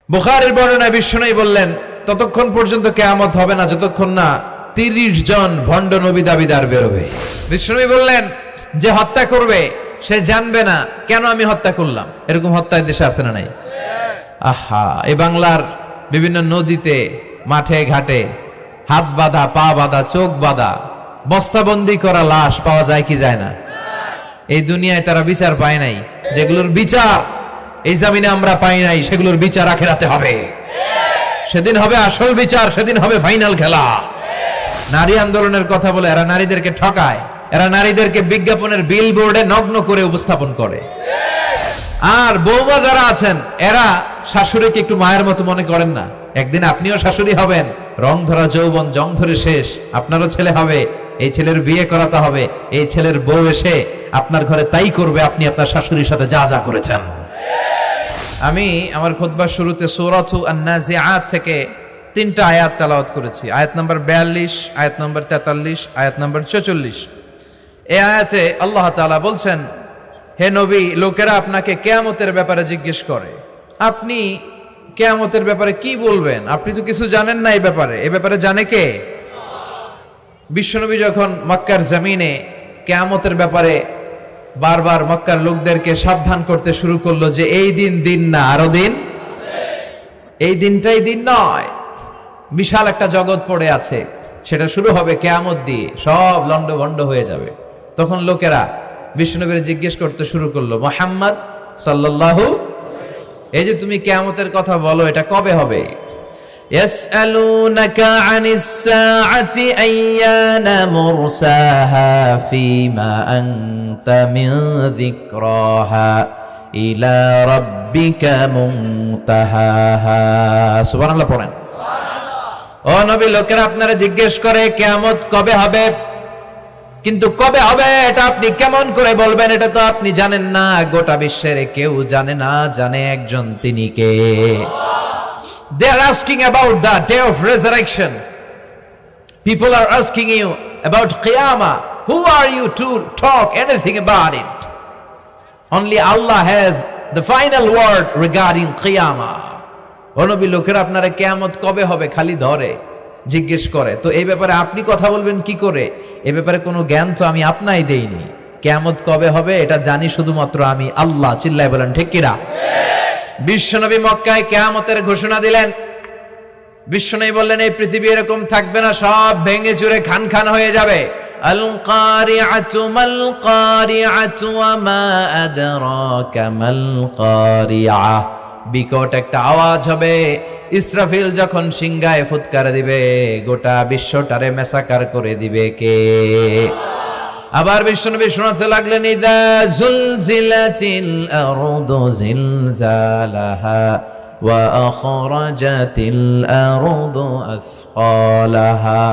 বুখারীর বর্ণনায় বিশ্বনবী বললেন, ততক্ষণ পর্যন্ত কিয়ামত হবে না যতক্ষণ না ৩০ জন ভণ্ড নবী দাবিদার বেরোবে। বিশ্বনবী বললেন, যে হত্যা করবে সে জানবে না কেন আমি হত্যা করলাম। এরকম হত্যা দেশে আছে না নাই? আহা, এই বাংলার বিভিন্ন নদীতে, মাঠে ঘাটে হাত বাঁধা, পা বাঁধা, চোখ বাঁধা, বস্তাবন্দি করা লাশ পাওয়া যায় কি যায় না? এই দুনিয়ায় তারা বিচার পায় নাই। যেগুলোর বিচার এই জমিনে আমরা পাই নাই, সেগুলোর বিচার আখিরাতে হবে। সেদিন হবে আসল বিচার, সেদিন হবে ফাইনাল খেলা। নারী আন্দোলনের কথা বলে এরা নারীদেরকে ঠকায়, এরা নারীদেরকে বিজ্ঞাপনের বিলবোর্ডে নগ্ন করে উপস্থাপন করে। আর বৌমা যারা আছেন এরা শাশুড়িকে একটু মায়ের মতো মনে করেন না। একদিন আপনিও শাশুড়ি হবেন, রং ধরা যৌবন জং ধরে শেষ, আপনারও ছেলে হবে, এই ছেলের বিয়ে করাতে হবে, এই ছেলের বউ এসে আপনার ঘরে তাই করবে আপনি আপনার শাশুড়ির সাথে যা যা করেছেন। আমি আমার খুতবার শুরুতে সূরাতু আন-নাজিআত থেকে 3টা আয়াত তেলাওয়াত করেছি। আয়াত নাম্বার 42, আয়াত নাম্বার 43, আয়াত নাম্বার 44। এই আয়াতে আল্লাহ তাআলা বলছেন, হে নবী, লোকেরা আপনাকে কিয়ামতের ব্যাপারে জিজ্ঞেস করে, আপনি কিয়ামতের ব্যাপারে কি বলবেন? আপনি তো কিছু জানেন না এই ব্যাপারে। এই ব্যাপারে জানে কে? বিশ্বনবী যখন মক্কার জমিনে কিয়ামতের ব্যাপারে বারবার মক্কার লোকদেরকে সাবধান করতে শুরু করলো যে এই দিন দিন না, আরো দিন, এই দিনটাই দিন নয়, বিশাল একটা জগৎ পড়ে আছে, সেটা শুরু হবে কিয়ামত দিয়ে, সব লন্ডভন্ড হয়ে যাবে। তখন লোকেরা বিশ্বনবীর জিজ্ঞেস করতে শুরু করলো, মুহাম্মদ সাল্লাল্লাহু, এই যে তুমি কিয়ামতের কথা বলো, এটা কবে হবে? ইয়াসআলুনাকা আনিস সাআতি আইয়ানা মুরসাহা ফীমা আনতা মিন যিকরাহা ইলা রাব্বিকা মুনতাহাহা। সুবহানাল্লাহ পড়েন। ও নবী, লোকেরা আপনারা জিজ্ঞেস করে কিয়ামত কবে হবে, কিন্তু কবে হবে এটা আপনি কেমন করে বলবেন? এটা তো আপনি জানেন না, গোটা বিশ্বের কেউ জানে না, জানে একজন, তিনি কে? They are asking about the day of resurrection. People are asking you about Qiyamah. Who are you to talk anything about it? Only Allah has the final word regarding Qiyamah. ও নবী, লোকেরা আপনারা কিয়ামত কবে হবে খালি ধরে জিজ্ঞেস করে, তো এই ব্যাপারে আপনি কথা বলবেন কি করে? এই ব্যাপারে কোনো জ্ঞান তো আমি আপনাই দেইনি। কিয়ামত কবে হবে এটা জানি শুধুমাত্র আমি আল্লাহ। চিল্লায় বলেন ঠিক কিনা? বিশ্বনবী মক্কায় কিয়ামতের ঘোষণা দিলেন। বিশ্বনবী বললেন, এই পৃথিবী এরকম থাকবে না, সব ভেঙে চুরে খান খান হয়ে যাবে। আল কারিআতু মাল কারিআতু ওয়া মা আদরাকা মাল কারিআ। বিকট একটা আওয়াজ হবে, ইসরাফিল যখন সিংহায় ফুৎকার দিবে, গোটা বিশ্বটারে মেসাকার করে দিবে কে? আবার বিশ্বনবী শোনাতে লাগলেন, ইযা যুলজিলাতিল আরদু জিলজালাহা ওয়া আখরাজাতিল আরদু আসকালাহা।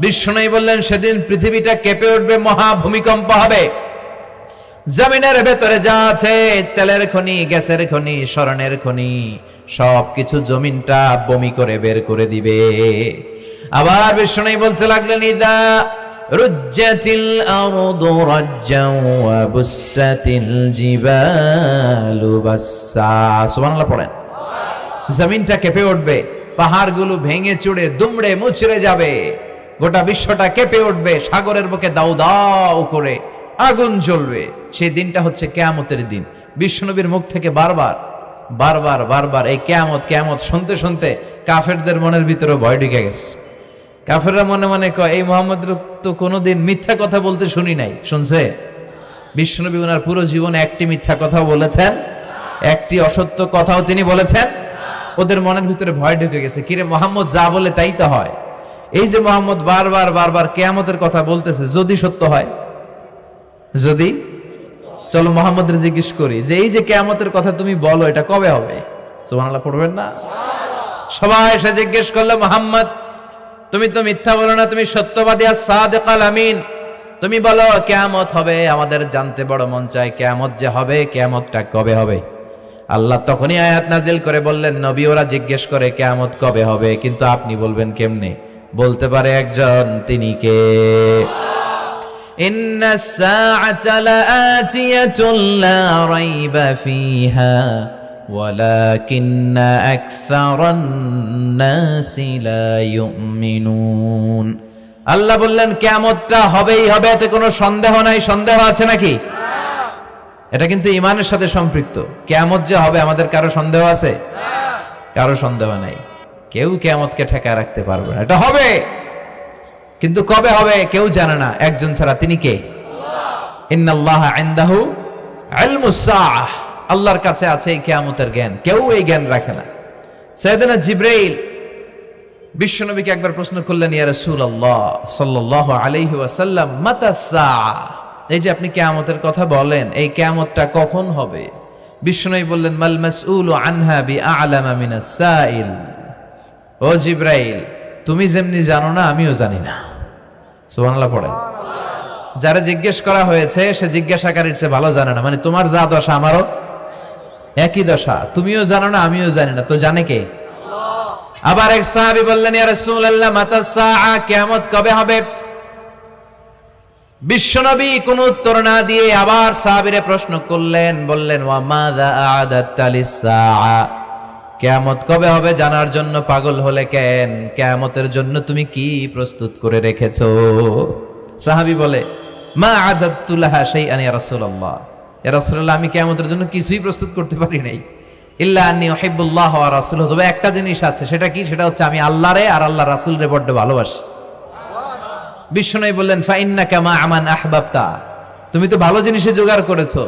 বিশ্বনবী বললেন, সেদিন পৃথিবীটা কেঁপে উঠবে, মহা ভূমিকম্প হবে। জমিনের ভেতরে যা আছে, তেলের খনি, গ্যাসের খনি, স্বর্ণের খনি, সবকিছু জমিনটা বমি করে বের করে দিবে। আবার বিশ্বনবী বলতে লাগলেন, ইযা রুজ্জাতিল আরদু রাজ্জাও ওয়া বুসাতিল জিবালু বাসসা। সুবহানাল্লাহ পড়েন। জমিনটা কেঁপে উঠবে, পাহাড়গুলো ভেঙে চুরে দুমড়ে মুচড়ে যাবে, গোটা বিশ্বটা কেঁপে উঠবে, সাগরের বুকে দাউ দাউ করে আগুন জ্বলবে। সেই দিনটা হচ্ছে কিয়ামতের দিন। বিশ্বনবীর মুখ থেকে বারবার বারবার বারবার এই কিয়ামত কিয়ামত শুনতে শুনতে কাফেরদের মনের ভিতরে ভয় ঢুকে গেছে। কাফেররা মনে মনে কয়, এই মুহাম্মদের তো কোনোদিন মিথ্যা কথা বলতে শুনি নাই। শুনছে? বিশ্বনবী ওনার পুরো জীবনে একটি মিথ্যা কথাও বলেছেন, একটি অসত্য কথাও তিনি বলেছেন। ওদের মনের ভিতরে ভয় ঢুকে গেছে, কিরে মুহাম্মদ যা বলে তাই তো হয়। এই যে মুহাম্মদ বারবার বারবার কিয়ামতের কথা বলতেছে, যদি সত্য হয়, যদি, চলো মুহাম্মদের জিজ্ঞেস করি যে এই যে কিয়ামতের কথা তুমি বলো, এটা কবে হবে? সুবহানাল্লাহ পড়বেন না? সবাই এসে জিজ্ঞেস করলো, মুহাম্মদ তুমি তো মিথ্যা বলো না, তুমি সত্যবাদী আর সাদিকাল আমিন, তুমি বলো কিয়ামত হবে, আমাদের জানতে বড় মন চায় কিয়ামত যে হবে, কিয়ামতটা কবে হবে? আল্লাহ তখনই আয়াত নাজিল করে বললেন, নবী ওরা জিজ্ঞেস করে কিয়ামত কবে হবে, কিন্তু আপনি বলবেন কেমনে? বলতে পারে একজন, তিনি কে? ইন্নাস সাআতা লাআতিয়াতুন লা রাইবা ফিহা ওয়ালাকিন্না আকসারান নাসি লা ইউমিনুন। আল্লাহ বললেন কিয়ামতটা হবেই হবে, এতে কোনো সন্দেহ নাই। সন্দেহ আছে নাকি? এটা কিন্তু ঈমানের সাথে সম্পৃক্ত। কিয়ামত যে হবে আমাদের কারো সন্দেহ আছে? কারো সন্দেহ নাই। কেউ কিয়ামতকে ঠেকায় রাখতে পারবে না, এটা হবে। কিন্তু কবে হবে কেউ জানে না, একজন ছাড়া, তিনি কে? ইন্নাল্লাহা ইনদাহু ইলমুস সাআহ, আল্লাহর কাছে আছে এই কিয়ামতের জ্ঞান, কেউ এই জ্ঞান রাখে না। সাইয়েদনা জিবরাইল বিশ্বনবীকে একবার প্রশ্ন করলেন, ইয়া রাসূলুল্লাহ সাল্লাল্লাহু আলাইহি ওয়াসাল্লাম, মাতাস সাআহ, এই যে আপনি কিয়ামতের কথা বলেন, এই কিয়ামতটা কখন হবে? বিশ্বনবী বললেন, মাল মাসউলু আনহা বিআলামা মিনাস সাইল। ও জিবরাইল, তুমি যেমনি জানো না আমিও জানি না। সুবহানাল্লাহ পড়েন। যারা জিজ্ঞেস করা হয়েছে সে জিজ্ঞাসাকারীর চেয়ে ভালো জানে না, মানে তোমার যা দশা আমারও একই দশা, তুমিও জানো না আমিও জানি না, তো জানে কে? আবার এক সাহাবী বললেন, ইয়া রাসূলুল্লাহ মাতাস সাআ, কিয়ামত কবে হবে? বিশ্বনবী কোনো উত্তর না দিয়ে আবার সাহাবীরে প্রশ্ন করলেন, বললেন, ওয়া মাযা আ'দাতা লিস সাআ, কিয়ামত কবে হবে জানার জন্য পাগল হলে কেন? কিয়ামতের জন্য তুমি কি প্রস্তুত করে রেখেছো? সাহাবী বলে, মা আ'দাতু লাহা শাইআন ইয়া রাসূলুল্লাহ, ইয়া রাসূলুল্লাহ আমি কিয়ামতের জন্য কিছুই প্রস্তুত করতে পারি নাই, ইল্লা আন্নী উহিব্বুল্লাহ ওয়া রাসূলুহু, তবে একটা জিনিস আছে, সেটা কি? সেটা হচ্ছে আমি আল্লাহরে আর আল্লাহর রাসূলরে বড় ভালোবাসি। বিশ্বনবী বললেন, ফা ইন্নাকা মা আমান আহবাবতা, তুমি তো ভালো জিনিসে জোগাড় করেছো,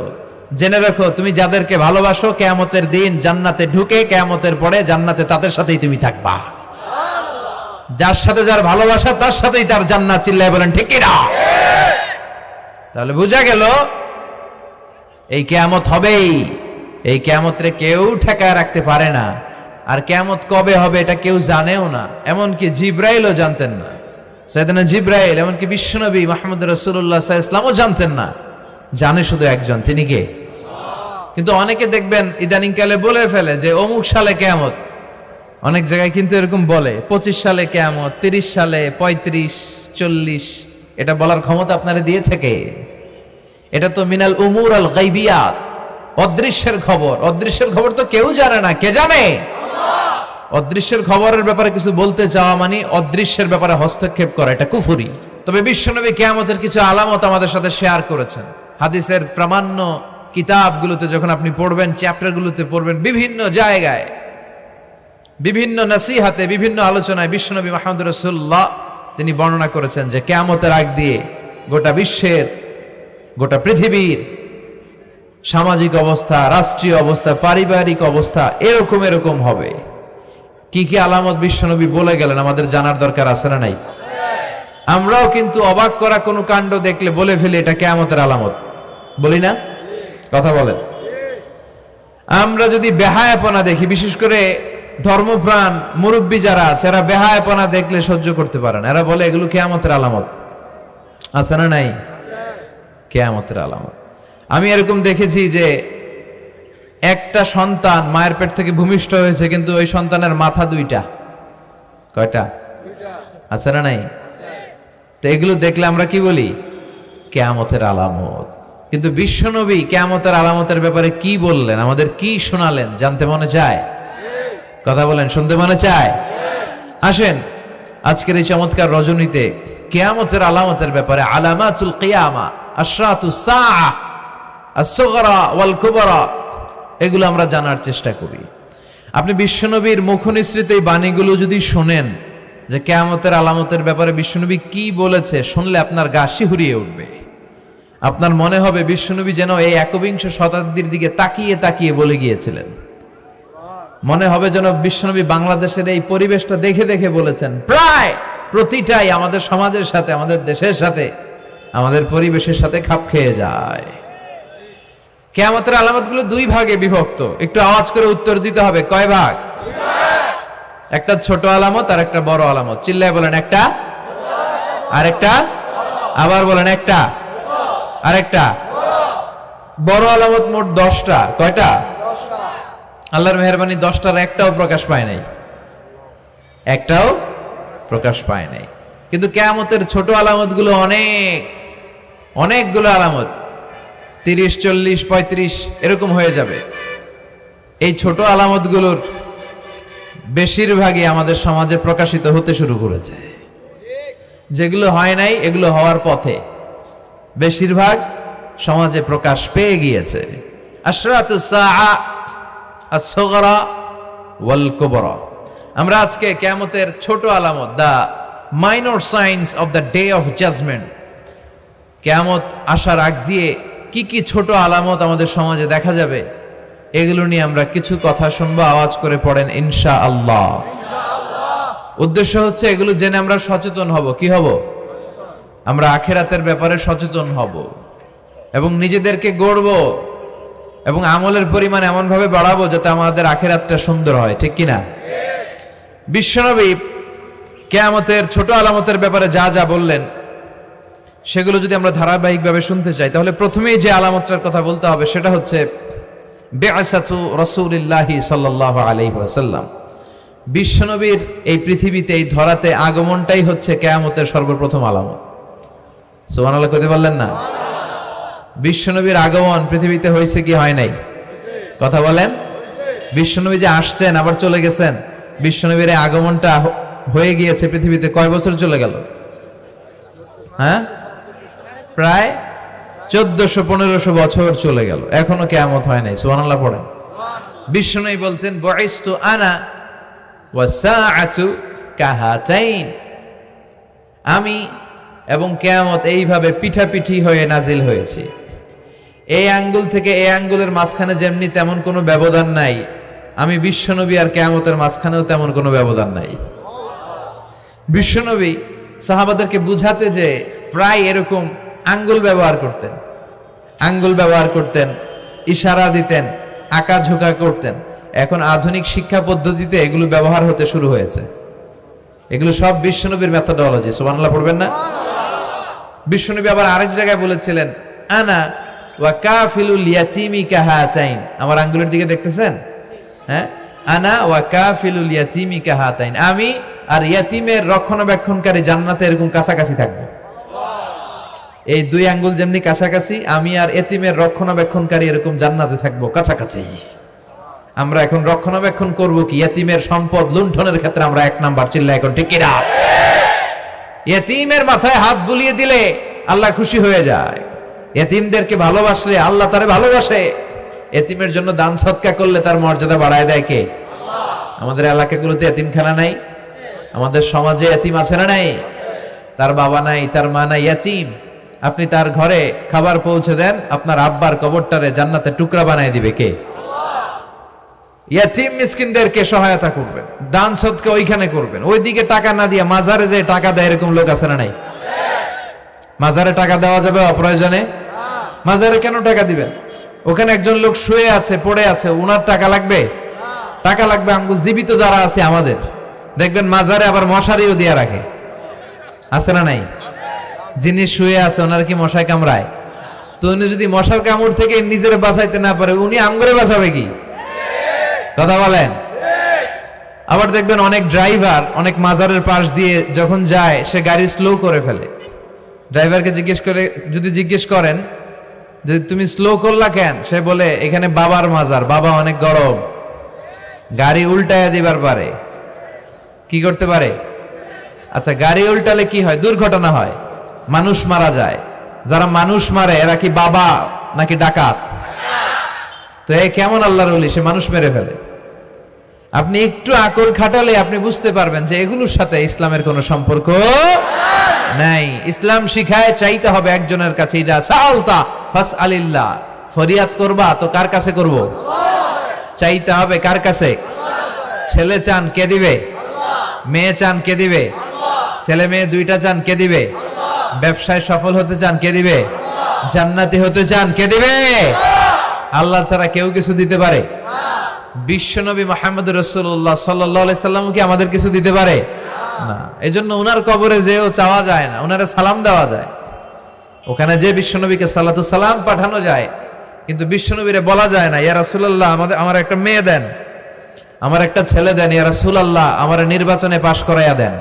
জেনে রাখো তুমি যাদেরকে ভালোবাসো কিয়ামতের দিন জান্নাতে ঢুকে কিয়ামতের পরে জান্নাতে তাদের সাথেই তুমি থাকবা। যার সাথে যার ভালোবাসা তার সাথেই তার জান্নাত। চিল্লায় বলেন ঠিক কি না? তাহলে বোঝা গেল এই কিয়ামত হবেই, এই কিয়ামতরে কেউ ঠেকায় রাখতে পারে না। আর কিয়ামত কবে হবে এটা কেউ জানেও না, এমনকি জিবরাইলও জানতেন না। সাইয়েদনা জিবরাইল, এমনকি বিশ্বনবী মুহাম্মদ রাসূলুল্লাহ সাল্লাল্লাহু আলাইহি ওয়াসাল্লামও জানতেন না, জানে শুধু একজন, তিনি কে? কিন্তু অনেকে দেখবেন ইদানিং কালে বলে ফেলে যে অমুক সালে কিয়ামত। অনেক জায়গায় কিন্তু এরকম বলে 25 সালে কিয়ামত, 30 সালে, 35, 40। এটা বলার ক্ষমতা আপনারা দিয়েছে কে? এটা তো মিনাল উমুর আল গায়বিয়াত, অদৃশ্যের খবর। অদৃশ্যের খবর তো কেউ জানে না, কে জানে? অদৃশ্যের খবরের ব্যাপারে কিছু বলতে চাওয়া মানে অদৃশ্যের ব্যাপারে হস্তক্ষেপ করা, এটা কুফরি। তবে বিশ্বনবী কিয়ামতের কিছু আলামত আমাদের সাথে শেয়ার করেছেন। হাদিসের প্রামাণ্য কিতাবগুলোতে যখন আপনি পড়বেন, চ্যাপ্টারগুলোতে পড়বেন, বিভিন্ন জায়গায়, বিভিন্ন নসিহাতে, বিভিন্ন আলোচনায় বিশ্বনবী মুহাম্মদ রাসূলুল্লাহ তিনি বর্ণনা করেছেন যে কিয়ামতের আগ দিয়ে গোটা বিশ্বের, গোটা পৃথিবীর সামাজিক অবস্থা, রাষ্ট্রীয় অবস্থা, পারিবারিক অবস্থা এরকম এরকম হবে। কি কি আলামত বিশ্বনবী বলে গেলেন আমাদের জানার দরকার আছে না নাই? আমরাও কিন্তু অবাক করা কোনো কাণ্ড দেখলে বলে ফেলি এটা কিয়ামতের আলামত, বলি না? কথা বলেন। আমরা যদি বেহায়াপনা দেখি, বিশেষ করে ধর্মপ্রাণ মুরব্বী যারা আছে, এরা বেহায়াপনা দেখলে সহ্য করতে পারে না, এরা বলে এগুলো কিয়ামতের আলামত। আছে না নাই? কিয়ামতের আলামত। আমি এরকম দেখেছি যে একটা সন্তান মায়ের পেট থেকে ভূমিষ্ঠ হয়েছে, কিন্তু ওই সন্তানের মাথা দুইটা। কয়টা? আছে না নাই? তো এগুলো দেখলে আমরা কি বলি? কিয়ামতের আলামত। কিন্তু বিশ্বনবী কিয়ামতের আলামতের ব্যাপারে কি বললেন, আমাদের কি শোনালেন, জানতে মনে চায়? কথা বলেন, শুনতে মনে চায়? আসেন আজকের এই চমৎকার রজনীতে কিয়ামতের আলামতের ব্যাপারে, আলামাতুল কিয়ামা, আশরাতুস সাআহ, আস-সুগরা ওয়াল কুবরা, এগুলো আমরা জানার চেষ্টা করি। আপনি বিশ্বনবীর মুখনিসৃত এই বাণীগুলো যদি শোনেন যে কিয়ামতের আলামতের ব্যাপারে বিশ্বনবী কি বলেছে, শুনলে আপনার গা শিহরিয়ে উঠবে। আপনার মনে হবে বিশ্বনবী যেন এই একবিংশ শতাব্দীর দিকে তাকিয়ে তাকিয়ে বলে গিয়েছিলেন। মনে হবে যেন বিশ্বনবী বাংলাদেশের এই পরিবেশটা দেখে দেখে বলেছেন। প্রায় প্রতিটাই আমাদের সমাজের সাথে, আমাদের দেশের সাথে, আমাদের পরিবেশের সাথে খাপ খেয়ে যায়। কিয়ামতের আলামতগুলো দুই ভাগে বিভক্ত। একটু আওয়াজ করে উত্তর দিতে হবে, কয় ভাগ? একটা ছোট আলামত আর একটা বড় আলামত। চিল্লায় বলেন, একটা আর একটা, আবার বলেন একটা আর একটা। বড় আলামত মোট 10টা। কয়টা? আল্লাহর মেহেরবানি 10টার একটাও প্রকাশ পায় নাই, একটাও প্রকাশ পায় নাই। কিন্তু কিয়ামতের ছোট আলামতগুলো অনেকগুলো আলামত, 30, 40, 35 এরকম হয়ে যাবে। এই ছোট আলামতগুলোর বেশিরভাগই আমাদের সমাজে প্রকাশিত হতে শুরু করেছে। যেগুলো হয় নাই এগুলো হওয়ার পথে, বেশিরভাগ সমাজে প্রকাশ পেয়ে গিয়েছে। আশরাতুস সাআ আস-সুগরা ওয়াল কুবরা। আমরা আজকে কিয়ামতের ছোট আলামত, the minor signs of the day of judgment, কিয়ামত আসার আগ দিয়ে কি কি ছোট আলামত আমাদের সমাজে দেখা যাবে, এগুলো নিয়ে আমরা কিছু কথা শুনবো। আওয়াজ করে পড়েন ইনশাআল্লাহ। উদ্দেশ্য হচ্ছে এগুলো জেনে আমরা সচেতন হব। কি হব? আমরা আখিরাতের ব্যাপারে সচেতন হব এবং নিজেদেরকে গড়ব এবং আমলের পরিমাণ এমন ভাবে বাড়াবো যাতে আমাদের আখিরাতটা সুন্দর হয়। ঠিক কিনা? বিশ্বনবী কিয়ামতের ছোট আলামতের ব্যাপারে যা যা বললেন সেগুলো যদি আমরা ধারাবাহিকভাবে শুনতে চাই, তাহলে প্রথমেই যে আলামতটার কথা বলতে হবে সেটা হচ্ছে বিআসাতু রাসূলিল্লাহি সাল্লাল্লাহু আলাইহি ওয়াসাল্লাম। বিশ্বনবীর এই পৃথিবীতে, এই ধরাতে আগমনটাই হচ্ছে কিয়ামতের সর্বপ্রথম আলামত। সুবহানাল্লাহ কইতে পারলেন না? বিশ্বনবীর আগমন পৃথিবীতে হয়েছে কি হয় নাই? কথা বলেন। বিশ্বনবী যে আসছেন আবার চলে গেছেন, বিশ্বনবীর এই আগমনটা হয়ে গিয়েছে পৃথিবীতে কয় বছর চলে গেল? হ্যাঁ, প্রায় 1400-1500 বছর চলে গেল, এখনো কিয়ামত হয় নাই। সুবহানাল্লাহ পড়েন। বিশ্বনবী বলতেন বুইসতু আনা ওয়াস সাআতু কাহাতাইন, আমি এবং কিয়ামত এইভাবে পিঠাপিঠি হয়ে নাজিল হয়েছে। এই আঙ্গুল থেকে এই আঙ্গুলের মাঝখানে যেমনি তেমন কোনো ব্যবধান নাই, আমি বিশ্বনবী আর কিয়ামতের মাঝখানেও তেমন কোনো ব্যবধান নাই। বিশ্বনবী সাহাবাদেরকে বুঝাতে যে প্রায় এরকম আঙ্গুল ব্যবহার করতেন, আঙ্গুল ব্যবহার করতেন, ইশারা দিতেন, আঁকা ঝোঁকা করতেন। এখন আধুনিক শিক্ষা পদ্ধতিতে এগুলো ব্যবহার হতে শুরু হয়েছে। এগুলো সব বিশ্বনবীর মেথোডোলজি। সুবহানাল্লাহ পড়বেন না? বিশ্বনবী আবার আরেক জায়গায় বলেছিলেন আনা ওয়া কাফিলুল ইয়াতীমি কাহাতাইন। আমার আঙ্গুলের দিকে দেখতেছেন? হ্যাঁ, আনা ওয়া কাফিলুল ইয়াতীমি কাহাতাইন, আমি আর ইয়াতীমের রক্ষণাবেক্ষণকারী জান্নাতে এরকম কাছাকাছি থাকবো। এই দুই আঙ্গুল যেমনি কাছাকাছি, আমি আর এতিমের রক্ষণাবেক্ষণকারী এরকম জান্নাতে থাকবো কাছাকাছি। আমরা এখন রক্ষণাবেক্ষণ করব কি? এতিমের সম্পদ লুণ্ঠনের ক্ষেত্রে আমরা 1 নাম্বার। চিল্লা এখন ঠিক কিনা? এতিমের মাথায় হাত বুলিয়ে দিলে আল্লাহ খুশি হয়ে যায়। এতিমদেরকে ভালোবাসলে আল্লাহ তারে ভালোবাসে। এতিমের জন্য দান সদকা করলে তার মর্যাদা বাড়ায় দেয় কে? আল্লাহ। আমাদের এলাকাগুলোতে এতিমখানা নাই? আমাদের সমাজে এতিম আছে না নাই? তার বাবা নাই, তার মা নাই, এতিম। আপনি তার ঘরে খাবার পৌঁছে দেন, আপনার আব্বার কবরটারে জান্নাতের টুকরা বানায় দিবে কে? ইয়াতিম মিসকিনদেরকে সহায়তা করবেন, দান সদকা ওইখানে করবেন। ওইদিকে টাকা না দিয়ে মাজারে যে টাকা দেয় এরকম লোক আছে না নাই? মাজারে টাকা দেওয়া যাবে অপ্রয়োজনে? মাজারে কেন টাকা দিবেন? ওখানে একজন লোক শুয়ে আছে, পড়ে আছে, ওনার টাকা লাগবে? টাকা লাগবে আমগো জীবিত যারা আছে আমাদের। দেখবেন মাজারে আবার মশারিও দিয়ে রাখে, আছে না নাই? যিনি শুয়ে আছে ওনার কি মশায় কামড়ায়? তো উনি যদি মশার কামড় থেকে নিজের বাঁচাইতে না পারে, উনি আমগরে বাঁচাবে কি? কথা বলেন। আবার দেখবেন অনেক ড্রাইভার অনেক মাজারের পাশ দিয়ে যখন যায় সে গাড়ি স্লো করে ফেলে। ড্রাইভারকে জিজ্ঞেস করেন যে তুমি স্লো করলা কেন? সে বলে এখানে বাবার মাজার, বাবা অনেক গরম। গাড়ি উল্টায়া দিবার পারে। কি করতে পারে? আচ্ছা, গাড়ি উল্টালে কি হয়? দুর্ঘটনা হয়, মানুষ মারা যায়। যারা মানুষ মারে এরা কি বাবা নাকি ডাকাত? তো এ কেমন আল্লাহর ওলি, সে মানুষ মেরে ফেলে। আপনি একটু আকল খাটালে আপনি বুঝতে পারবেন যে এগুলোর সাথে ইসলামের কোনো সম্পর্ক নাই। ইসলাম শিখায় চাইতে হবে একজনের কাছে। ইদা সাআলতা ফাসআলিল্লাহ, ফরিয়াদ করবা তো কার কাছে করব? চাইতে হবে কার কাছে? ছেলে চান কে দিবে? মেয়ে চান কে দিবে? ছেলে মেয়ে দুইটা চান কে দিবে? ব্যবসায় সফল হতে চান কে দিবে? জান্নাতি হতে চান কে দিবে? আল্লাহ ছাড়া কেউ কিছু দিতে পারে? বিশ্বনবী মুহাম্মদ রাসূলুল্লাহ সাল্লাল্লাহু আলাইহি সাল্লাম কি আমাদের কিছু দিতে পারে? না। এজন্য ওনার কবরে যেও চাওয়া যায় না, ওনারে সালাম দেওয়া যায়। ওখানে যে বিশ্বনবীকে সালাতু সালাম পাঠানো যায়, কিন্তু বিশ্বনবীরে বলা যায় না ইয়া রাসূলুল্লাহ আমার একটা মেয়ে দেন, আমার একটা ছেলে দেন, ইয়া রাসূলুল্লাহ আমার নির্বাচনে পাশ করাইয়া দেন।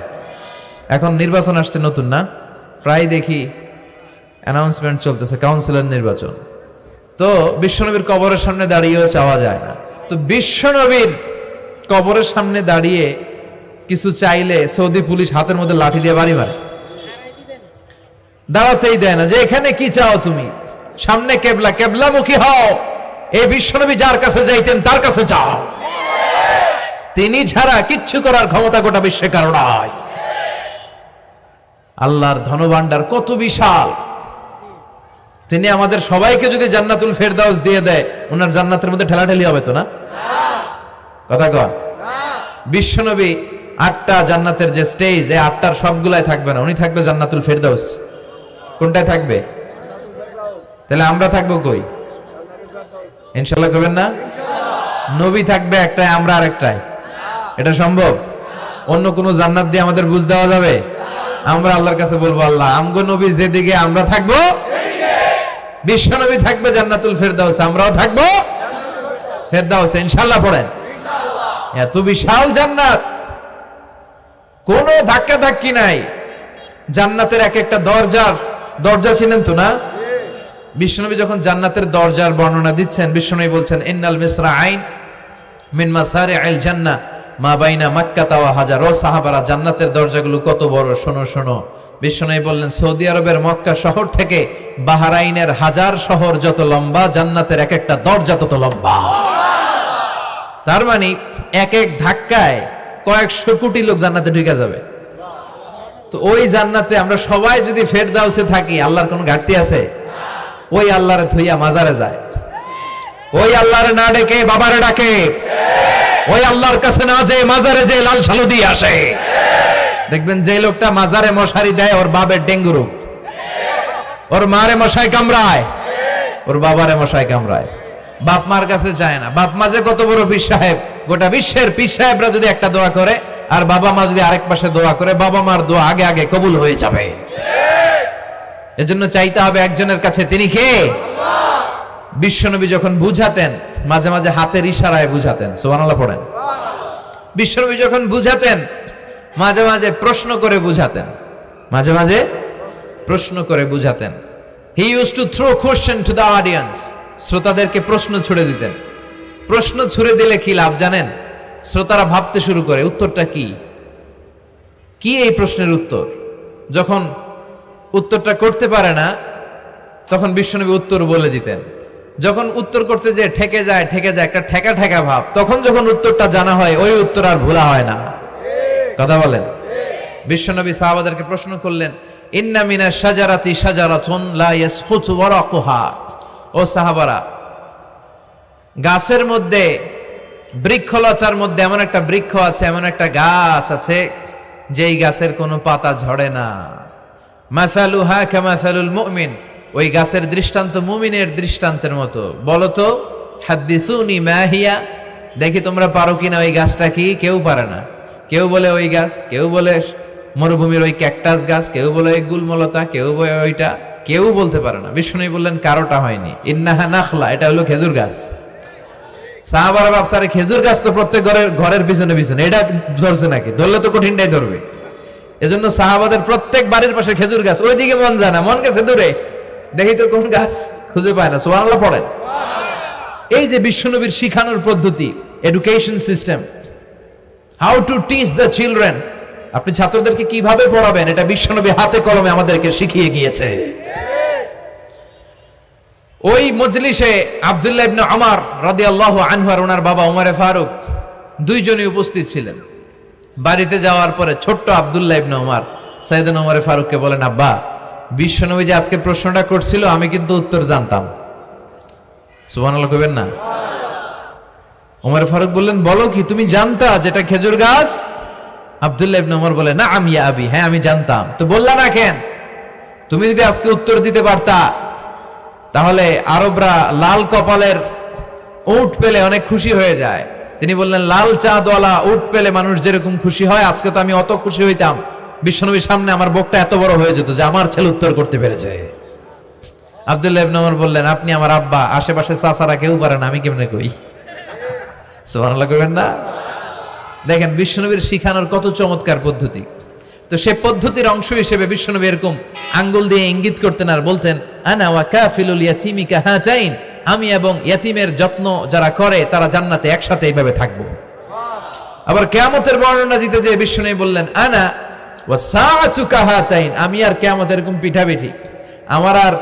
এখন নির্বাচন আসছে নতুন না, প্রায় দেখি অ্যানাউন্সমেন্ট চলতেছে কাউন্সিলর নির্বাচন। তো বিশ্বনবীর কবরের সামনে দাঁড়িয়েও চাওয়া যায় না। তো বিশ্বনবীর কবরের সামনে দাঁড়িয়ে কিছু চাইলে সৌদি পুলিশ হাতের মধ্যে লাঠি দিয়ে বাড়ি মারে, দাঁড়াতেই দেয় না। যে এখানে কি চাও তুমি? সামনে কেবলা, কেবলামুখী হও। এই বিশ্বনবী যার কাছে যাইতেন তার কাছে যাও, তিনি ছাড়া কিচ্ছু করার ক্ষমতা গোটা বিশ্বে কারো নাই। আল্লাহর ধনভাণ্ডার কত বিশাল! তিনি আমাদের সবাইকে যদি জান্নাতুল ফেরদাউস দিয়ে দেয়, ওনার জান্নাতের মধ্যে ঠেলাঠেলি হবে তো না? কথা কন। বিশ্বনবী 8টা জান্নাতের যে স্টেজ, এই 8টার সবগুলাই থাকবে না, উনি থাকবে জান্নাতুল ফেরদাউস। কোনটায় থাকবে? তাহলে আমরা থাকবো কই? ইনশাআল্লাহ করবেন না? নবী থাকবে একটাই, আমরা আরেকটাই। এটা সম্ভব? অন্য কোন জান্নাত দিয়ে আমাদের বুঝ দেওয়া যাবে? আমরা আল্লাহর কাছে বলবো, আল্লাহ আমগো নবী যেদিকে, আমরা থাকবো বিশ্ব নবী থাকবে জান্নাতুল ফেরদাউস, আমরাও থাকবো ফেরদাউস। ইনশাআল্লাহ পড়েন। এত বিশাল জান্নাত, কোনো ধাক্কা ধাক্কি নাই। জান্নাতের এক একটা দরজা চিনেন তো না? বিশ্বনবী যখন জান্নাতের দরজার বর্ণনা দিচ্ছেন, বিশ্বনবী বলছেন ইন্নাল মিসরাআইন মিন মাসারি'আল জান্নাহ মা বাইনা মাক্কাহ ওয়া হাজার। ও সাহাবারা, জান্নাতের দরজাগুলো কত বড়, শোনো শোনো। বিশ্বনবী বললেন, সৌদি আরবের মক্কা শহর থেকে বাহরাইনের হাজার শহর যত লম্বা, জান্নাতের এক একটা দরজা তত লম্বা। তার মানে এক এক ধাক্কায় কয়েকশো কোটি লোক জান্নাতে ঢুকে যাবে। তো ওই জান্নাতে আমরা সবাই যদি ফেরদাউসে থাকি, আল্লাহর কোনো ঘাটতি আছে? ওই আল্লাহরে থইয়া মাজারে যায়, ওই আল্লাহরে না ডেকে বাবারে ডাকে, ওই আল্লাহর কাছে না যে মাজারে যে লাল সালু দিয়ে আসে। দেখবেন যে লোকটা মাজারে মশারি দেয়, ওর বাবের ডেঙ্গু রোগ, ওর মারে মশাই কামড়ায়, ওর বাবারে মশাই কামড়ায়। বাপ মার কাছে যায় না। বাপ মা যে কত বড় পীর সাহেব, গোটা বিশ্বের পীর সাহেবরা যদি একটা দোয়া করে আর বাবা মা যদি আরেক পাশে দোয়া করে, বাবা মার দোয়া আগে আগে কবুল হয়ে যাবে। এজন্য চাইতে হবে একজনের কাছে, তিনি কে? বিশ্বনবী যখন বুঝাতেন, মাঝে মাঝে হাতের ইশারায় বুঝাতেন। সুবহানাল্লাহ পড়েন। বিশ্বনবী যখন বুঝাতেন, মাঝে মাঝে প্রশ্ন করে বুঝাতেন, মাঝে মাঝে প্রশ্ন করে বুঝাতেন। He used to throw question to the audience. শ্রোতাদেরকে প্রশ্ন ছুড়ে দিতেন। প্রশ্ন ছুড়ে দিলে কি লাভ জানেন? শ্রোতারা ভাবতে শুরু করে উত্তরটা কি, কি এই প্রশ্নের উত্তর। যখন উত্তরটা করতে পারে না, তখন বিশ্বনবী উত্তর বলে দিতেন। যখন উত্তর করতে যে ঠেকে যায় একটা ঠেকা ঠেকা ভাব, তখন যখন উত্তরটা জানা হয়, ওই উত্তর আর ভোলা হয় না। কথা বলেন। বিশ্বনবী সাহাবাদেরকে প্রশ্ন করলেন, ইন্না মিনাশ শাজারাতি শাজারাতুন লা ইয়াসকুতু ওয়ারাকুহা। ও সাহাবারা, গাছের মধ্যে, বৃক্ষলতার মধ্যে এমন একটা বৃক্ষ আছে, এমন একটা গাছ আছে, যেই গাছের কোনো পাতা ঝরে না। মাসালুহা কামাসালুল মুমিন। ওই গাছের দৃষ্টান্ত মুমিনের দৃষ্টান্তের মতো। বলো তো, হাদ্দিসুনি মা হিয়া, দেখি তোমরা পারো কিনা ওই গাছটা কি? কেউ পারে না। কেউ বলে ওই গাছ, কেউ বলে মরুভূমির ওই ক্যাকটাস গাছ, কেউ বলে ওই গুলমলতা, কেউ বলে ওইটা, কেউ বলতে পারে না। বিষ্ণু বললেন কারোটা হয়নি। ইন্নাহা নাখলা, এটা হলো খেজুর গাছ। সাহাবারা ভাবসারে খেজুর গাছ তো প্রত্যেক ঘরের পিছনে পিছনে, এটা ধরছে নাকি? ধরলে তো কঠিনটাই ধরবে। এজন্য সাহাবাদের প্রত্যেক বাড়ির পাশে খেজুর গাছ। ওইদিকে মন যায় না, মন গেছে দূরে, দেখি তো কোন গাছ, খুঁজে পায় না। সুবহানাল্লাহ পড়েন। এই যে বিশ্বনবীর শিখানোর পদ্ধতি, education system, how to teach the children, আপনি ছাত্রদেরকে কিভাবে পড়াবেন, এটা বিশ্বনবী হাতে কলমে আমাদেরকে শিখিয়ে গিয়েছে। ওই মজলিসে আব্দুল্লাহ ইবনে ওমর রাদিয়াল্লাহু আনহু আর ওনার বাবা ওমরে ফারুক দুইজনই উপস্থিত ছিলেন। বাড়িতে যাওয়ার পরে ছোট্ট আব্দুল্লাহ ইবনে ওমর সাইয়েদনা ওমরে ফারুককে বলেন, আব্বা, বিশ্বনবী যে আজকে প্রশ্নটা করছিল, আমি কিন্তু উত্তর জানতাম। সুবহানাল্লাহ কইবেন না? ওমর ফারুক বললেন, বলো কি, তুমি জানতা যেটা খেজুর গাছ? আব্দুল্লাহ ইবনে ওমর বলে, না আমি আবি, হ্যাঁ আমি জানতাম। তো বললা না কেন? তুমি যদি আজকে উত্তর দিতে পারতা, তাহলে আরবরা লাল কপালের উট পেলে অনেক খুশি হয়ে যায়। তিনি বললেন, লাল চাঁদওয়ালা উট পেলে মানুষ যেরকম খুশি হয়, আজকে তো আমি অত খুশি হইতাম, বিশ্বনবীর সামনে আমার বুকটা এত বড় হয়ে যেত যে আমার ছেলে উত্তর করতে পেরেছে। আব্দুল্লাহ ইবনে ওমর বললেন, আপনি আমার আব্বা, আশেপাশে চাচারা কেউ পারে না, আমি কেমনে কই? সুবহানাল্লাহ কইবেন না? দেখেন বিশ্বনবীর শিখানোর কত চমৎকার পদ্ধতি। তো সে পদ্ধতির অংশ হিসেবে বিশ্বনবী এরকম আঙ্গুল দিয়ে ইঙ্গিত করতেন আর বলতেন, আনা ওয়া কাফিলুল ইয়াতীমি কাহাতাইন, আমি এবং ইয়াতিমের যত্ন যারা করে তারা জান্নাতে একসাথে এইভাবে থাকবো। আবার কিয়ামতের বর্ণনা দিতে যে বিষ্ণু বললেন আনা ওয়া সাআতু কাহাতাইন, আমি আর কিয়ামত এরকম পিঠাপিঠি, আমার আর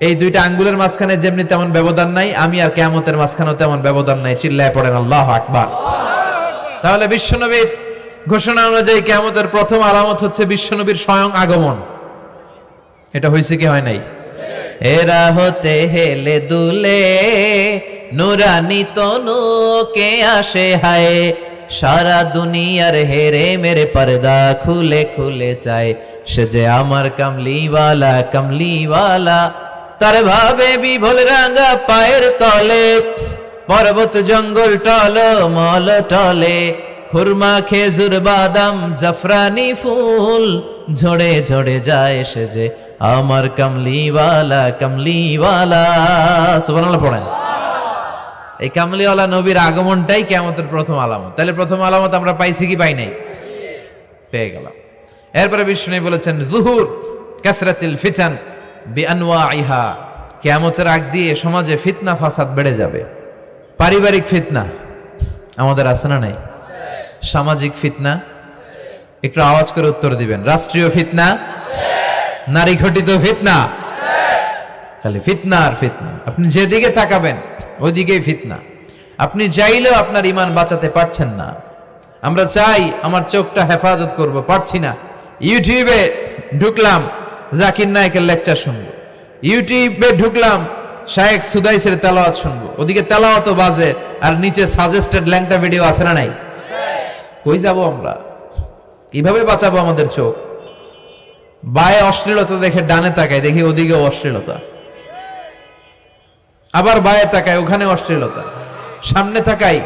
এই দুইটা আঙ্গুলের মাঝখানে যেমনি তেমন ব্যবধান নাই, আমি আর কিয়ামতের মাঝখানেও তেমন ব্যবধান নাই। চিল্লায় পড়েন আল্লাহু আকবার। তাহলে বিশ্বনবীর ঘোষণা অনুযায়ী কিয়ামতের প্রথম আলামত হচ্ছে বিশ্বনবীর স্বয়ং আগমন। এটা হয়েছে কি হয় নাই? এরা হতে হেলে দুলে নুরানি তনু কে আসে হায়, সারা দুনিয়ার হেরে মেরে পর্দা খুলে খুলে চায়, সে যে আমার কামলিওয়ালা কামলিওয়ালা। তার ভাবে বিভোল রাঙা পায়ের তলে, পর্বত জঙ্গল টল মল টলে, খুরমা খেজুর বাদাম জাফরানি ফুল ঝরে ঝরে যায়, সে যে আমার কামলিওয়ালা কামলিওয়ালা। সুবহানাল্লাহ পড়েন। এই কামলিওয়ালা নবীর আগমনটাই কিয়ামতের প্রথম আলামত। তাহলে প্রথম আলামত আমরা পাইছি কি পাই নাই? পেয়ে গেলাম। এরপরে বিষ্ণু বলেছেন যুহুর কাসরাতিল ফিতান বিআনওয়াইহা, কিয়ামতের আগ দিয়ে সমাজে ফিতনা ফাসাদ বেড়ে যাবে। পারিবারিক ফিতনা আমাদের আছে না নাই? সামাজিক ফিতনা, একটু আওয়াজ করে উত্তর দিবেন। রাষ্ট্রীয় ফিতনা, নারী ঘটিত ফিতনা, খালি ফিতনা আর ফিতনা। আপনি যেদিকে তাকাবেন ওইদিকেই ফিতনা। আপনি চাইলেও আপনার ঈমান বাঁচাতে পারছেন না। আমরা চাই আমার চোখটা হেফাজত করব, পারছি না। ইউটিউবে ঢুকলাম জাকির নায়েকের লেকচার শুনবো, ইউটিউবে ঢুকলাম শায়েখ সুদাইসের তেলাওয়াত শুনবো, ওদিকে তেলাওয়াতও বাজে আর নিচে সাজেস্টেড ল্যাংটা ভিডিও আছে না নাই? কই যাব আমরা? কিভাবে বাঁচাবো আমাদের চোখ? বায়ে অশ্লীলতা দেখে ডানে তাকায়, দেখি ওদিকে অশ্লীলতা, আবার বায়ে তাকায় ওখানে অশ্লীলতা, সামনে তাকাই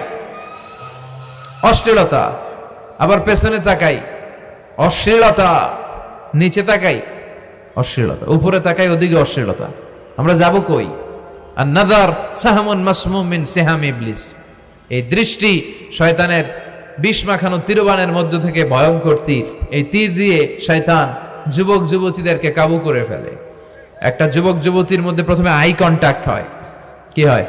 অশ্লীলতা, আবার পেছনে তাকাই অশ্লীলতা, নিচে তাকাই অশ্লীলতা, উপরে তাকাই ওদিকে অশ্লীলতা। আমরা যাব কই? আর নাযার সাহামুন মাসমুম মিন সিহাম ইবলিস, এই দৃষ্টি শয়তানের বিষ মাখানো তীরবানের মধ্য থেকে ভয়ঙ্কর তীর। এই তীর দিয়ে শয়তান যুবক যুবতীদেরকে কাবু করে ফেলে। একটা যুবক যুবতীর মধ্যে প্রথমে আই কন্টাক্ট হয়। কি হয়?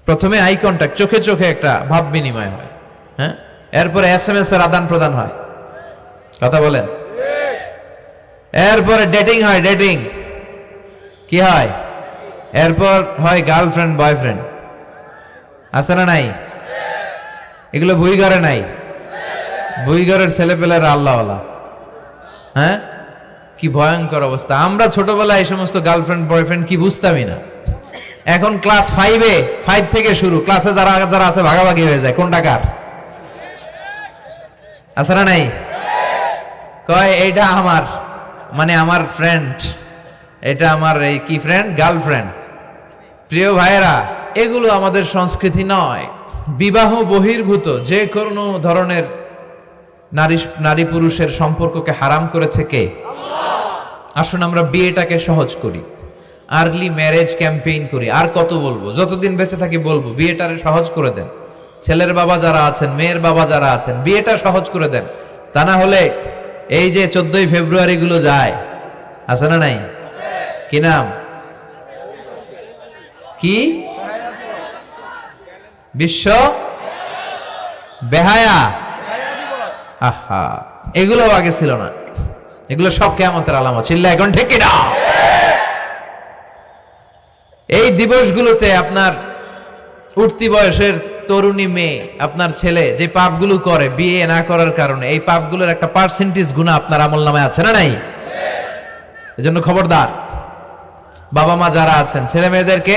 প্রথমে আই কন্টাক্ট, চোখে চোখে একটা ভাব বিনিময় হয়। হ্যাঁ, এরপরে SMS এর আদান প্রদান হয়। কথা বলেন। এরপরে ডেটিং হয়। ডেটিং কি হয়? এরপর হয় গার্লফ্রেন্ড বয়ফ্রেন্ড। আছে না নাই? এগুলো ভুইঘরে নাই? ভুইঘরের ছেলেপেলেরা আল্লাহওয়ালা। হ্যাঁ, কি ভয়ঙ্কর অবস্থা। আমরা ছোটবেলায় এই সমস্ত গার্লফ্রেন্ড বয়ফ্রেন্ড কি বুঝতামই না। এখন ক্লাস 5 থেকে শুরু, ক্লাসে যারা যারা আছে ভাগাভাগি হয়ে যায় কোনটা কার। আছে না নাই? কয় এইটা আমার, মানে আমার ফ্রেন্ড, এটা আমার এই কি ফ্রেন্ড, গার্লফ্রেন্ড। প্রিয় ভাইয়েরা, এগুলো আমাদের সংস্কৃতি নয়। বিবাহ বহির্ভূত যে কোনো ধরনের নারী পুরুষের সম্পর্ককে হারাম করেছে কে? আল্লাহ। আসুন আমরা বিয়েটাকে সহজ করি, আর্লি ম্যারেজ ক্যাম্পেইন করি। আর কত বলবো, যতদিন বেঁচে থাকি বলবো, বিয়েটারে সহজ করে দেন। ছেলের বাবা যারা আছেন, মেয়ের বাবা যারা আছেন, বিয়েটা সহজ করে দেন। তা না হলে এই যে 14ই ফেব্রুয়ারি গুলো যায়, আছে না নাই? কি নাম? কি? বিশ্ব বেহায়া। আহা, এগুলো আগে ছিল না। এগুলো সব কিয়ামতের আলামত। চিল্লা এখন ঠিক কিনা? এই দিবসগুলোতে আপনার উঠতি বয়সের তরুণী মেয়ে, আপনার ছেলে যে পাপগুলো করে বিয়ে না করার কারণে, এই পাপগুলোর একটা পার্সেন্টেজ গুনাহ আপনার আমলনামায় আছে না নাই? এজন্য খবরদার, বাবা মা যারা আছেন ছেলে মেয়েদেরকে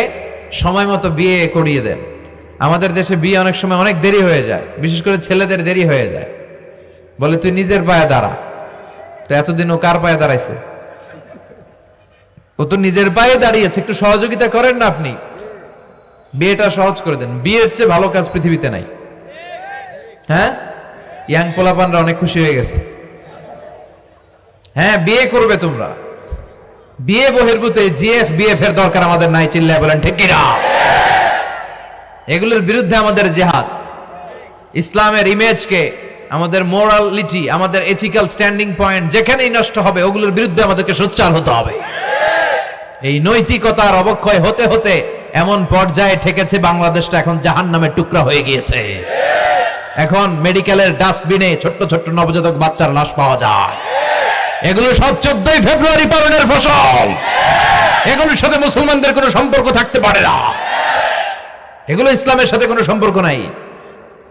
সময় মতো বিয়ে করিয়ে দেন। আমাদের দেশে বিয়ে অনেক সময় অনেক দেরি হয়ে যায়, বিশেষ করে ছেলেদের দেরি হয়ে যায়। বলে তুই নিজের পায়ে দাঁড়া। তো এতদিন ও কার পায়ে দাঁড়াইছে? ও তো নিজের পায়ে দাঁড়িয়েছে, একটু সহযোগিতা করেন না আপনি, বিয়েটা সহজ করে দেন। বিয়ের চেয়ে ভালো কাজ পৃথিবীতে নাই। হ্যাঁ, ইয়াং পোলাপানরা অনেক খুশি হয়ে গেছে। হ্যাঁ, বিয়ে করবে তোমরা। বিয়ে বহির্ভূত জিএফ বিএফ এর দরকার আমাদের নাই। চিল্লায় বলেন ঠিক কিনা? এগুলোর বিরুদ্ধে আমাদের জিহাদ। ইসলামের ইমেজকে, আমাদের মোরালিটি, আমাদের এথিক্যাল স্ট্যান্ডিং পয়েন্ট যেখানেই নষ্ট হবে, ওগুলোর বিরুদ্ধে আমাদেরকে সোচ্চার হতে হবে। এই নৈতিকতার অবক্ষয় হতে হতে এমন পর্যায়ে ঠেকেছে বাংলাদেশটা এখন জাহান্নামের টুকরা হয়ে গিয়েছে। এখন মেডিকেলের ডাস্টবিনে ছোট্ট ছোট্ট নবজাতক বাচ্চার লাশ পাওয়া যায়। এগুলো সব 14ই ফেব্রুয়ারি পালনের ফসল। এগুলোর সাথে মুসলমানদের কোনো সম্পর্ক থাকতে পারে না। এগুলো ইসলামের সাথে কোনো সম্পর্ক নাই।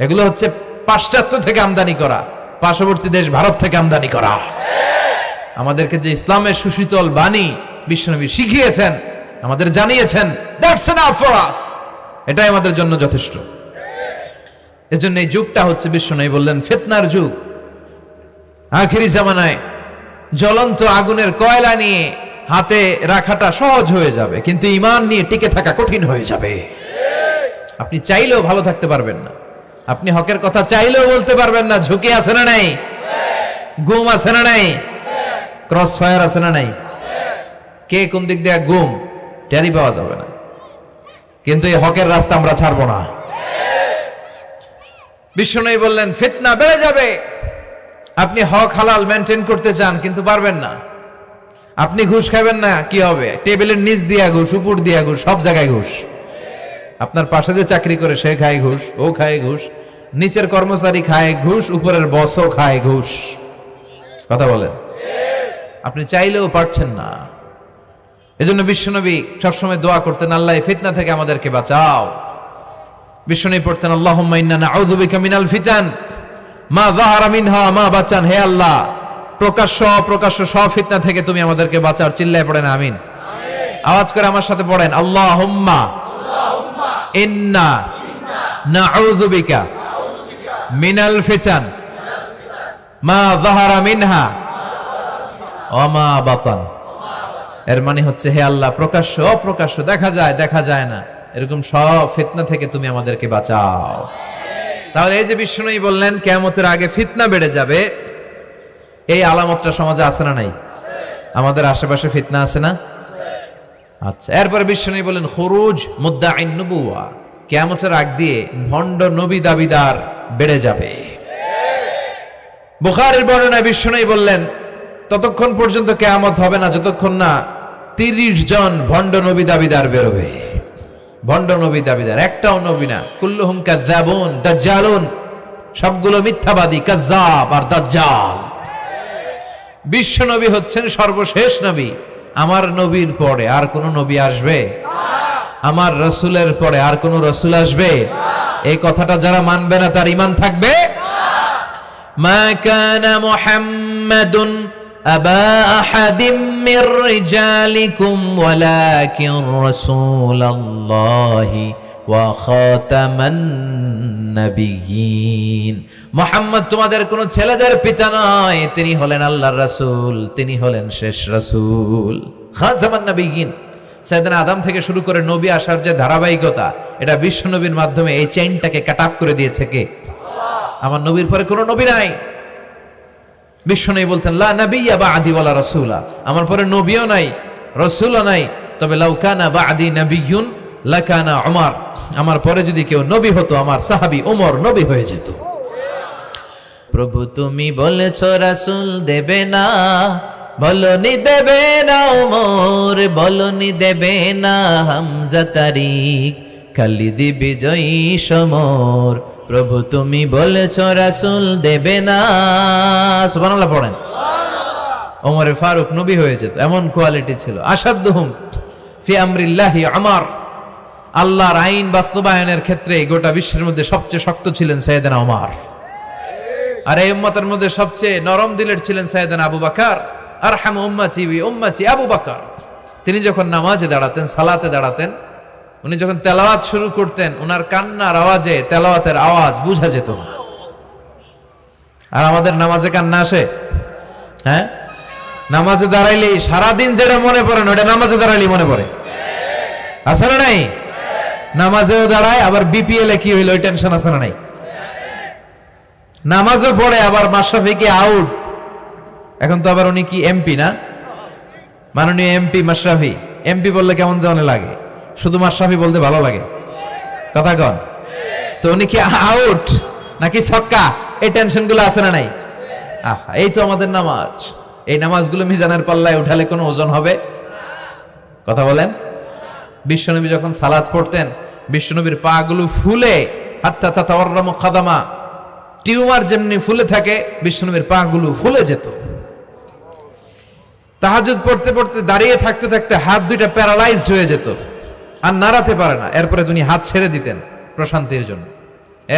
এগুলো হচ্ছে পাশ্চাত্য থেকে আমদানি করা, পার্শ্ববর্তী দেশ ভারত থেকে আমদানি করা। আমাদেরকে যে ইসলামের সুশীতল বাণী বিশ্বনবী শিখিয়েছেন, আমাদের জানিয়েছেন, দ্যাটস এনাফ ফর আস, এটাই আমাদের জন্য যথেষ্ট। এজন্য এই যুগটা হচ্ছে বিশ্বনবী বললেন ফিতনার যুগ। আখিরি জামানায় জ্বলন্ত আগুনের কয়লা নিয়ে হাতে রাখাটা সহজ হয়ে যাবে, কিন্তু ঈমান নিয়ে টিকে থাকা কঠিন হয়ে যাবে। আপনি চাইলেও ভালো থাকতে পারবেন না, আপনি হকের কথা চাইলেও বলতে পারবেন না। ঝুঁকি আছে না নাই? গুম আছে না নাই? ক্রস ফায়ার আছে না নাই? কে কোন দিক দিয়ে গুম টেরি পাওয়া যাবে না। কিন্তু এই হকের রাস্তা আমরা ছাড়বো না। বিশ্বনবী বললেন ফিতনা বেড়ে যাবে। আপনি হক হালাল মেনটেন করতে চান কিন্তু পারবেন না। আপনি ঘুষ খাবেন না, কি হবে? টেবিলের নিচ দিয়া ঘুষ, উপর দিয়া ঘুষ, সব জায়গায় ঘুষ। আপনার পাশে যে চাকরি করে সে খায় ঘুষ, ও খায় ঘুষ, নিচের কর্মচারী খায় ঘুষ, উপরের বসও খায় ঘুষ। কথা বলেন, আপনি চাইলেও পারছেন না। এজন্য বিশ্বনবী সবসময় দোয়া করতেন, আল্লাহ ফিতনা থেকে আমাদেরকে বাঁচাও। বিশ্বনবী পড়তেন আল্লাহুম্মা ইন্না নাউযু বিকা মিনাল ফিতান মা যাহারা মিনহা মা বাচান। হে আল্লাহ, প্রকাশ্য অপ্রকাশ্য সব ফিতনা থেকে তুমি আমাদেরকে বাঁচাও। চিল্লায় পড়েন আমিন। আওয়াজ করে আমার সাথে পড়েন আল্লাহুম্মা ইন্না নাউযু বিকা মিনাল ফিতান মা যাহারা মিনহা ওয়া মা বাতান। এর মানে হচ্ছে হে আল্লাহ, প্রকাশ্য অপ্রকাশ্য, দেখা যায় দেখা যায় না, এরকম সব ফিতনা থেকে তুমি আমাদেরকে বাঁচাও। তাহলে এই যে বিশ্বনবী বললেন কিয়ামতের আগে ফিতনা বেড়ে যাবে, এই আলামতটা সমাজে আছে না নাই? আমাদের আশেপাশে ফিতনা আছে না? আচ্ছা, এরপরে বিশ্বনবী বললেন খুরুজ মুদ্দাঈন নবুওয়া, কিয়ামতের আগ দিয়ে ভণ্ড নবী দাবিদার বেড়ে যাবে। বুখারীর বর্ণনায় বিশ্বনবী বললেন ততক্ষণ পর্যন্ত কিয়ামত হবে না যতক্ষণ না 30 জন ভণ্ড নবী দাবিদার বেরোবে। ভণ্ড নবী দাবিদার, একটাও নবী না। কুল্লুহুম কাযযাবুন দাজ্জালুন, সবগুলো মিথ্যাবাদী, কাযযাব আর দাজ্জাল। বিশ্ব নবী হচ্ছেন সর্বশেষ নবী। আমার নবীর পরে আর কোন নবী আসবে? আমার রাসূলের পরে আর কোন রাসূল আসবে? এই কথাটা যারা মানবে না তার ঈমান থাকবে? মা কানা মুহাম্মাদুন আবা আহাদিম মির রিজালিকুম ওয়ালাকিন রাসূলুল্লাহি ওয়া খাতামান নাবিয়্যিন। মুহাম্মদ তোমাদের কোন ছেলেদের পিতা নয়, তিনি হলেন আল্লাহর রাসূল, তিনি হলেন শেষ রাসূল। খাতামান নাবিয়্যিন, সাইয়েদনা আদম থেকে শুরু করে নবী আসার যে ধারাবাহিকতা, এটা বিশ্ব নবীর মাধ্যমে এই চেইনটাকে কাট আপ করে দিয়েছে কে? আমার নবীর পরে কোনো নবী নাই। বিশ্বনবী বলতেন লা নাবিয়্যা বা'দি ওয়ালা রাসূলা, আমার পরে নবীও নাই রাসূলও নাই, তবে লাউ কানা বা'দি নাবিয়্যুন লাকানা উমর, আমার পরে যদি কেউ নবী হতো আমার সাহাবী ওমর নবী হয়ে যেত। প্রভু তুমি বলেছো রাসূল দেবে না, বলনি দেবে না ওমর, বলনি দেবে না হামজা তারিক, খালিদ বিজয়ী সমর। প্রভু তুমি বলেছ রাসূল দেবে না, সুবহানাল্লাহ পড়েন। ওমরে ফারুক নবী হয়ে যেত, এমন কোয়ালিটি ছিল। আসাদুহুম ফি আমরিল্লাহি উমর, আল্লাহর আইন বাস্তবায়নের ক্ষেত্রে গোটা বিশ্বের মধ্যে সবচেয়ে শক্ত ছিলেন সাইয়েদনা ওমর। আর এই উম্মতের মধ্যে সবচেয়ে নরম দিলের ছিলেন সাইয়েদনা আবু বকর। আরহামু উম্মতি বি উম্মতি আবু বকর। তিনি যখন নামাজে দাঁড়াতেন, সালাতে দাঁড়াতেন, উনি যখন তেলাওয়াত শুরু করতেন, ওনার কান্নার আওয়াজে তেলাওয়াতের আওয়াজ বোঝা যেত না। আর আমাদের নামাজে কান্না আসে? হ্যাঁ, নামাজে দাঁড়াইলেই সারাদিন যেটা মনে পড়ে না ওটা নামাজে দাঁড়াইলেই মনে পড়ে, আছে না নাই? নামাজেও দাঁড়ায়, আবার বিপিএল এ কি হইলো ওই টেনশন আছে না নাই? নামাজও পড়ে, আবার মাশরাফি কি আউট, এখন তো আবার উনি কি এমপি না, মাননীয় এমপি মাশরাফি। এমপি বললে কেমন জানে লাগে, শুধু মাশরাফি বলতে ভালো লাগে, কথা কন। তো উনি কি আউট নাকি ছক্কা, এই টেনশন গুলো আছে না নাই? এই তো আমাদের নামাজ। এই নামাজগুলো মিজানের পাল্লায় উঠালে কোনো ওজন হবে? কথা বলেন। বিশ্বনবী যখন সালাত পড়তেন, বিশ্বনবীর পা গুলো ফুলে হাত্তা তাতাওয়াররামু খাদামা, টিউমার যেমনি ফুলে থাকে বিশ্বনবীর পা গুলো ফুলে যেত। তাহাজ্জুদ পড়তে পড়তে দাঁড়িয়ে থাকতে থাকতে হাত দুইটা প্যারালাইজড হয়ে যেত, আর নাড়াতে পারে না। এরপরে তিনি হাত ছেড়ে দিতেন প্রশান্তির জন্য,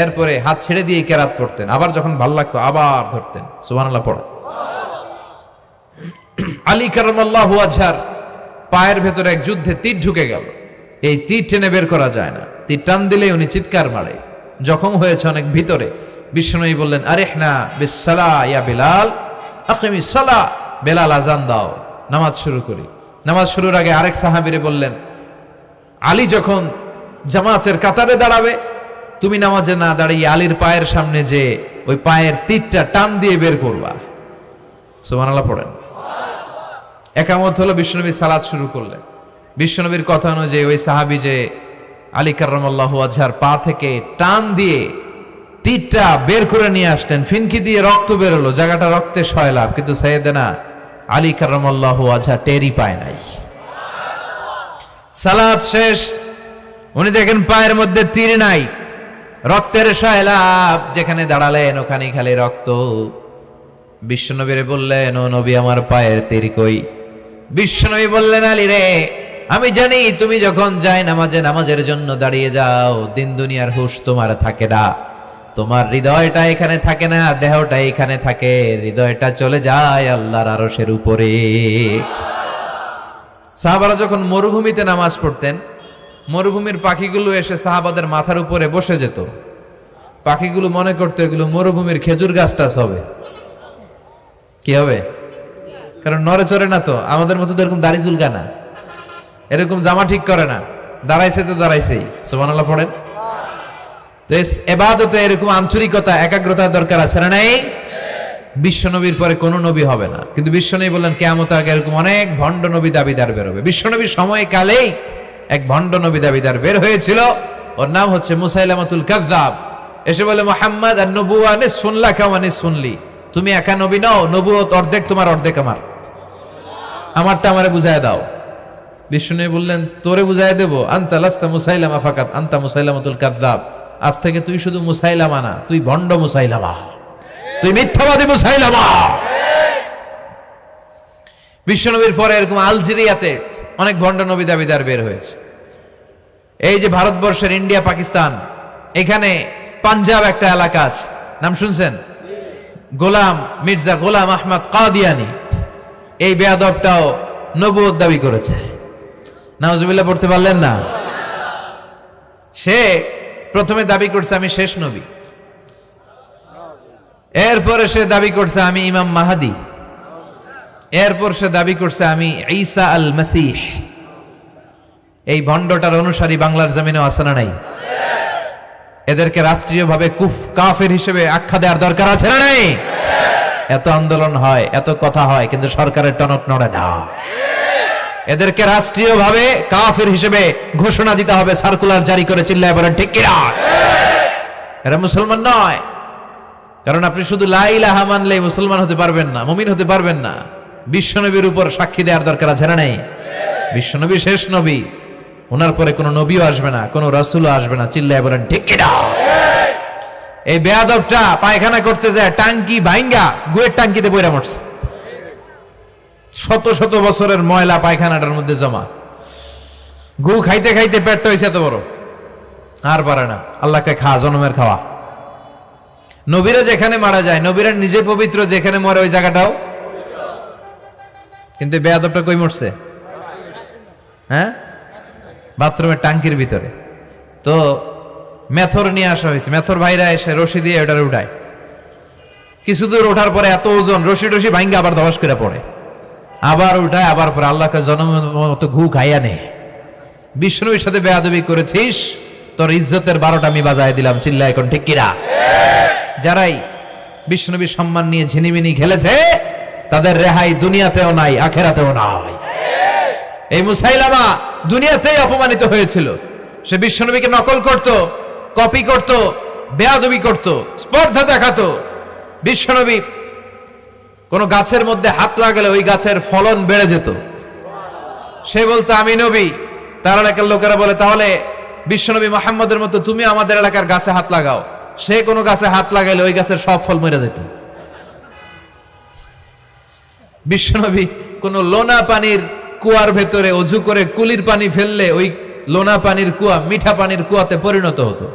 এরপরে হাত ছেড়ে দিয়ে কেরাত পড়তেন, আবার যখন ভাল লাগতো আবার ধরতেন। সুবহানাল্লাহ পড়ে। আলী কারামাল্লাহু ওয়াজহার পায়ের ভেতরে এক যুদ্ধে তীর ঢুকে গেল। এই তীর টেনে বের করা যায় না, তীর টান দিলেই উনি চিৎকার মারে, জখম হয়েছে অনেক ভিতরে। বিশ্বনবী বললেন, আরিহনা বিসসালাহ ইয়া বিলাল, আকিমিস সালাহ, বেলাল আজান দাও, নামাজ শুরু করি। নামাজ শুরুর আগে আরেক সাহাবীরে বললেন, আলী যখন জামাতের কাতারে দাঁড়াবে, তুমি নামাজে না দাঁড়িয়ে আলীর পায়ের সামনে যে ওই পায়ের তীরটা টান দিয়ে বের করবা। সুবহানাল্লাহ পড়েন। একামত হলো, বিশ্বনবী সালাত শুরু করলেন। বিশ্বনবীর কথা অনুযায়ী ওই সাহাবী যে আলী কাররামাল্লাহু ওয়াজহার পা থেকে টান দিয়ে তীরটা বের করে নিয়ে আসলেন, ফিনকি দিয়ে রক্ত বের হলো, জায়গাটা রক্তে সয়লাভ, কিন্তু সাইয়েদনা আলী কাররামাল্লাহু ওয়াজহা টেরই পায় নাই। সালাত শেষ, উনি দেখেন পায়ের মধ্যে তীর নাই, রক্তের সয়লাভ, যেখানে দাঁড়ালেন ওখানেই খালি রক্ত। বিশ্বনবীরে বললেন, ও নবী আমার পায়ের তীর কই? বিশ্বনবী বললেন, আলী রে, আমি জানি তুমি যখন যায় নামাজের জন্য দাঁড়িয়ে যাও, দিন দুনিয়ার হুঁশ তোমার থাকে না, তোমার হৃদয়টা এখানে থাকে না, দেহটা এখানে থাকে, হৃদয়টা চলে যায় আল্লাহর আরশের উপরে। সাহাবারা যখন মরুভূমিতে নামাজ পড়তেন, মরুভূমির পাখিগুলো এসে সাহাবাদের মাথার উপরে বসে যেত। পাখিগুলো মনে করতো এগুলো মরুভূমির খেজুর গাছটা হবে। কি হবে? কারণ নড়ে চড়ে না তো, আমাদের মতো তো এরকম দাড়ি চুলকা না, এরকম জামা ঠিক করে না, দাঁড়াইছে তো দাঁড়াইছেই। সুবহানাল্লাহ পড়েন। তো ইবাদতে এরকম আন্তরিকতা, একাগ্রতার দরকার আছে না নাই? বিশ্বনবীর পরে কোন নবী হবে না, কিন্তু বিশ্বনবী বললেন কিয়ামতের আগে এরকম অনেক ভণ্ড নবী দাবিদার বের হবে। বিশ্বনবীর সময়কালেই এক ভণ্ড নবী দাবিদার বের হয়েছিল, ওর নাম হচ্ছে মুসাইলামাতুল কাযযাব। এসে বলে, মুহাম্মদ আন-নবুওয়া নিসফুন লাকা ওয়া নিসফুন লি, তুমি একা নবী নও, নবুয়ত অর্ধেক তোমার অর্ধেক আমার, আমারটা আমারে বুঝায় দাও। বিশ্বনবী বললেন, তোরে বুঝায় দেব? আনতা লাস্তা মুসাইলামা ফাকাত, আনতা মুসাইলামাতুল কাযযাব, আজ থেকে তুই শুধু মুসাইলামা না, তুই ভণ্ড মুসাইলামা, তুই মিথ্যাবাদী মুসাইলামা। বিশ্বনবীর পরে এরকম আলজেরিয়াতে অনেক ভণ্ড নবী দাবিদার বের হয়েছে। এই যে ভারতবর্ষের ইন্ডিয়া পাকিস্তান, এখানে পাঞ্জাব একটা এলাকা আছে, নাম শুনছেন? মির্জা গোলাম আহমদ কাদিয়ানি, এই বেয়াদবটাও নবুয়ত দাবি করেছে। নাউজুবিল্লাহ পড়তে পারলেন না? সে প্রথমে দাবি করছে আমি শেষ নবী, এরপরে সে দাবি করছে আমি ইমাম মাহাদি, এরপর সে দাবি করছে আমি ঈসা আল মাসিহ। এই ভণ্ডটার অনুসারী বাংলার জমিনে আছে না নাই? এদেরকে রাষ্ট্রীয়ভাবে কাফের হিসেবে আখ্যা দেওয়ার দরকার আছে না নাই? এত আন্দোলন হয়, এত কথা হয়, কিন্তু সরকারের টনক নড়ে না। এদেরকে রাষ্ট্রীয়ভাবে কাফের হিসেবে ঘোষণা দিতে হবে, সার্কুলার জারি করে চিল্লায় বলেন ঠিক কিনা? এরা মুসলমান নয়। কারণ আপনি শুধু লা ইলাহা মানলেই মুসলমান হতে পারবেন না, মুমিন হতে পারবেন না। বিশ্বনবীর উপর সাক্ষী দেওয়ার দরকার আছে না নাই? বিশ্বনবী শেষ নবী, ওনার পরে কোনো নবীও আসবে না, কোনো রাসূলও আসবে না, চিল্লায় বলেন ঠিক কিনা? এই বেয়াদবটা পায়খানা করতে যায় টাঙ্কি ভাঙ্গা গুয়ের টাঙ্কিতে বইরা মরছে। শত শত বছরের ময়লা পায়খানাটার মধ্যে জমা, গু খাইতে খাইতে পেটটা হয়েছে এত বড়, আর পারে না। আল্লাহকে খা, জনমের খাওয়া। নবীরা যেখানে মারা যায়, নবীরা নিজে পবিত্র, যেখানে মরে ওই জায়গাটাও, কিন্তু বেয়াদবটা কই মরছে? হ্যাঁ, বাথরুমের টাঙ্কির ভিতরে। তো মেথর নিয়ে আসা হয়েছে, মেথর ভাইরা এসে রশি দিয়ে ওটার উঠায়। কিছু দূর ওঠার পরে এত ওজন, রশি রশি ভাঙ্গে আবার ধস করে পড়ে, আবার উঠায়, আবার পরে আল্লাহকে জনমের মতো ঘু খাইয়া নে। বিষ্ণুর সাথে বেয়াদবি করেছিস, তোর ইজ্জতের 12টা আমি বাজায় দিলাম, চিল্লা এখন ঠিক কিনা? যারাই বিষ্ণুবীর সম্মান নিয়ে ঝিনিমিনি খেলেছে, তাদের রেহাই দুনিয়াতেও নাই, আখেরাতেও নাই। এই মুসাইলামা দুনিয়াতেই অপমানিত হয়েছিল। সে বিশ্বনবীকে নকল করত, কপি করত, বেয়াদবি করত, স্পর্ধা দেখাতো। বিশ্বনবী কোন গাছের মধ্যে হাত লাগালে ওই গাছের ফলন বেড়ে যেত। সে বলতো আমি নবী। তার এলাকার লোকেরা বলে তাহলে বিশ্বনবী মুহাম্মদের মতো তুমি আমাদের এলাকার গাছে হাত লাগাও। সে কোনো গাছে হাত লাগাইলে ওই গাছের সব ফল মরে যেত। বিশ্বনবী কোন লোনা পানির কুয়ার ভেতরে অজু করে কুলির পানি ফেললে ওই লোনা পানির কুয়া মিঠা পানির কুয়াতে পরিণত হতো।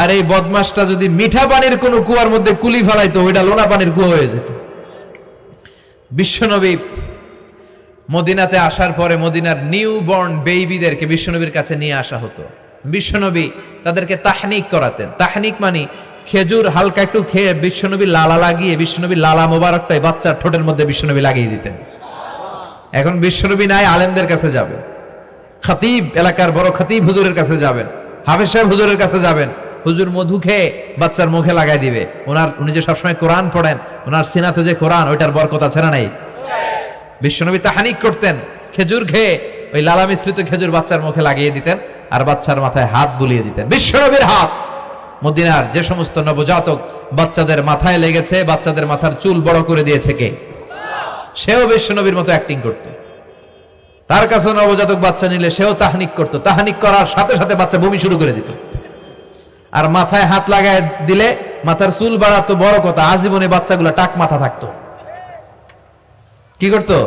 আর এই বদমাসটা যদি মিঠা পানির কোন কুয়ার মধ্যে কুলি ফেলাইতো ওইটা লোনা পানির কুয়া হয়ে যেত। বিশ্বনবী মদিনাতে আসার পরে মদিনার নিউ বর্ন বেবিদেরকে বিশ্বনবীর কাছে নিয়ে আসা হতো। বিশ্বনবী তাদেরকে তাহনিক করাতেন। তাহনিক মানে খেজুর হালকা একটু খেয়ে বিশ্বনবী লালা লাগিয়ে বিশ্বনবী লালা মোবারকটাই বাচ্চার ঠোঁটের মধ্যে বিশ্বনবী লাগিয়ে দিতেন। এখন বিশ্বনবী নাই, আলেমদের কাছে যাবে, খতিব এলাকার বড় খতিব হুজুরের কাছে যাবেন, হাফেজ সাহেব হুজুরের কাছে যাবেন, হুজুর মধু খেয়ে বাচ্চার মুখে লাগাই দিবে। উনি যে সবসময় কোরআন পড়েন, ওনার সিনাতে যে কোরআন ওইটার বরকত আছে না নাই? বিশ্বনবী তাহানিক করতেন, খেজুর খেয়ে ওই লালা মিশ্রিত খেজুর বাচ্চার মুখে লাগিয়ে দিতেন আর বাচ্চার মাথায় হাত বুলিয়ে দিতেন। বিশ্বনবীর হাত মদিনার যে সমস্ত নবজাতক বাচ্চাদের মাথায় লেগেছে, বাচ্চাদের মাথার চুল বড় করে দিয়েছে কে? সেও বিশ্বনবীর মতো অ্যাক্টিং করত। তার কাছে নবজাতক বাচ্চা নিলে সেও তাহনিক করত। তাহনিক করার সাথে সাথে বাচ্চা বমি শুরু করে দিত। আর মাথায় হাত লাগায় দিলে মাথার চুল বাড়াতো, বড় কথা আজীবনে বাচ্চাগুলো টাক মাথা থাকতো। কি করতো?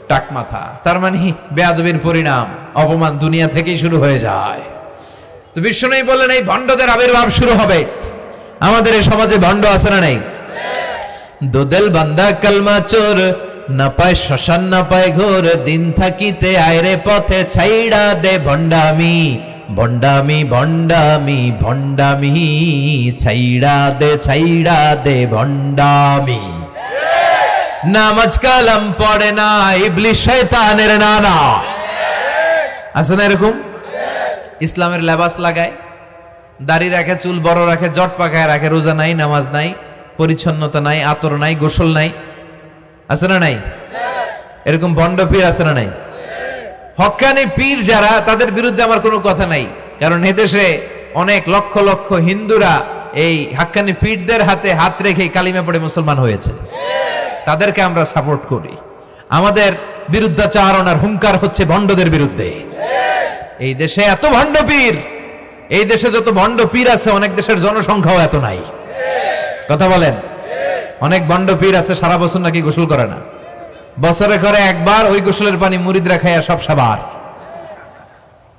টাক মাথা। তার মানে বেয়াদবির পরিণাম, অপমান দুনিয়া থেকেই শুরু হয়ে যায়। তো বিশ্বনবী বললেন এই ভণ্ডদের আবির্ভাব শুরু হবে। আমাদের এই সমাজে ভণ্ড আছে না নাই? দোদেল বান্দা কালমা চোর, না পায় শ্মশান না পায় ঘোর, দিন থাকিতে আয়রে পথে ছাইড়া দে ভণ্ডামি, ভণ্ডামি ভণ্ডামি ভণ্ডামি, ছাইড়া দে ভণ্ডামি। নামাজ কালাম পড়ে না, ইবলিস শয়তানের নানা। আছে না এরকম? ইসলামের লেবাস লাগায়, দাড়ি রাখে, চুল বড় রাখে, জট পাকায় রাখে, রোজা নাই, নামাজ নাই, পরিচ্ছন্নতা নাই, আতর নাই, গোসল নাই। আছে না নাই? এরকম ভণ্ড পীর আছে না নাই? হক্কানি পীর যারা, তাদের বিরুদ্ধে আমার কোনো কথা নাই, কারণ এদেশে অনেক লক্ষ লক্ষ হিন্দুরা এই হাক্কানি পীরদের হাতে হাত রেখে কালিমা পড়ে মুসলমান হয়েছে। তাদেরকে আমরা সাপোর্ট করি। আমাদের বিরুদ্ধাচারণ আর হুঙ্কার হচ্ছে ভণ্ডদের বিরুদ্ধে। এই দেশে এত ভণ্ড পীর, এই দেশে যত ভণ্ড পীর আছে অনেক দেশের জনসংখ্যাও এত নাই। কথা বলেন? অনেক ভণ্ড পীর আছে সারা বছর নাকি গোসল করে না, বছরে করে একবার, ওই গোসলের পানি মুরিদরা খায় সব সাবার।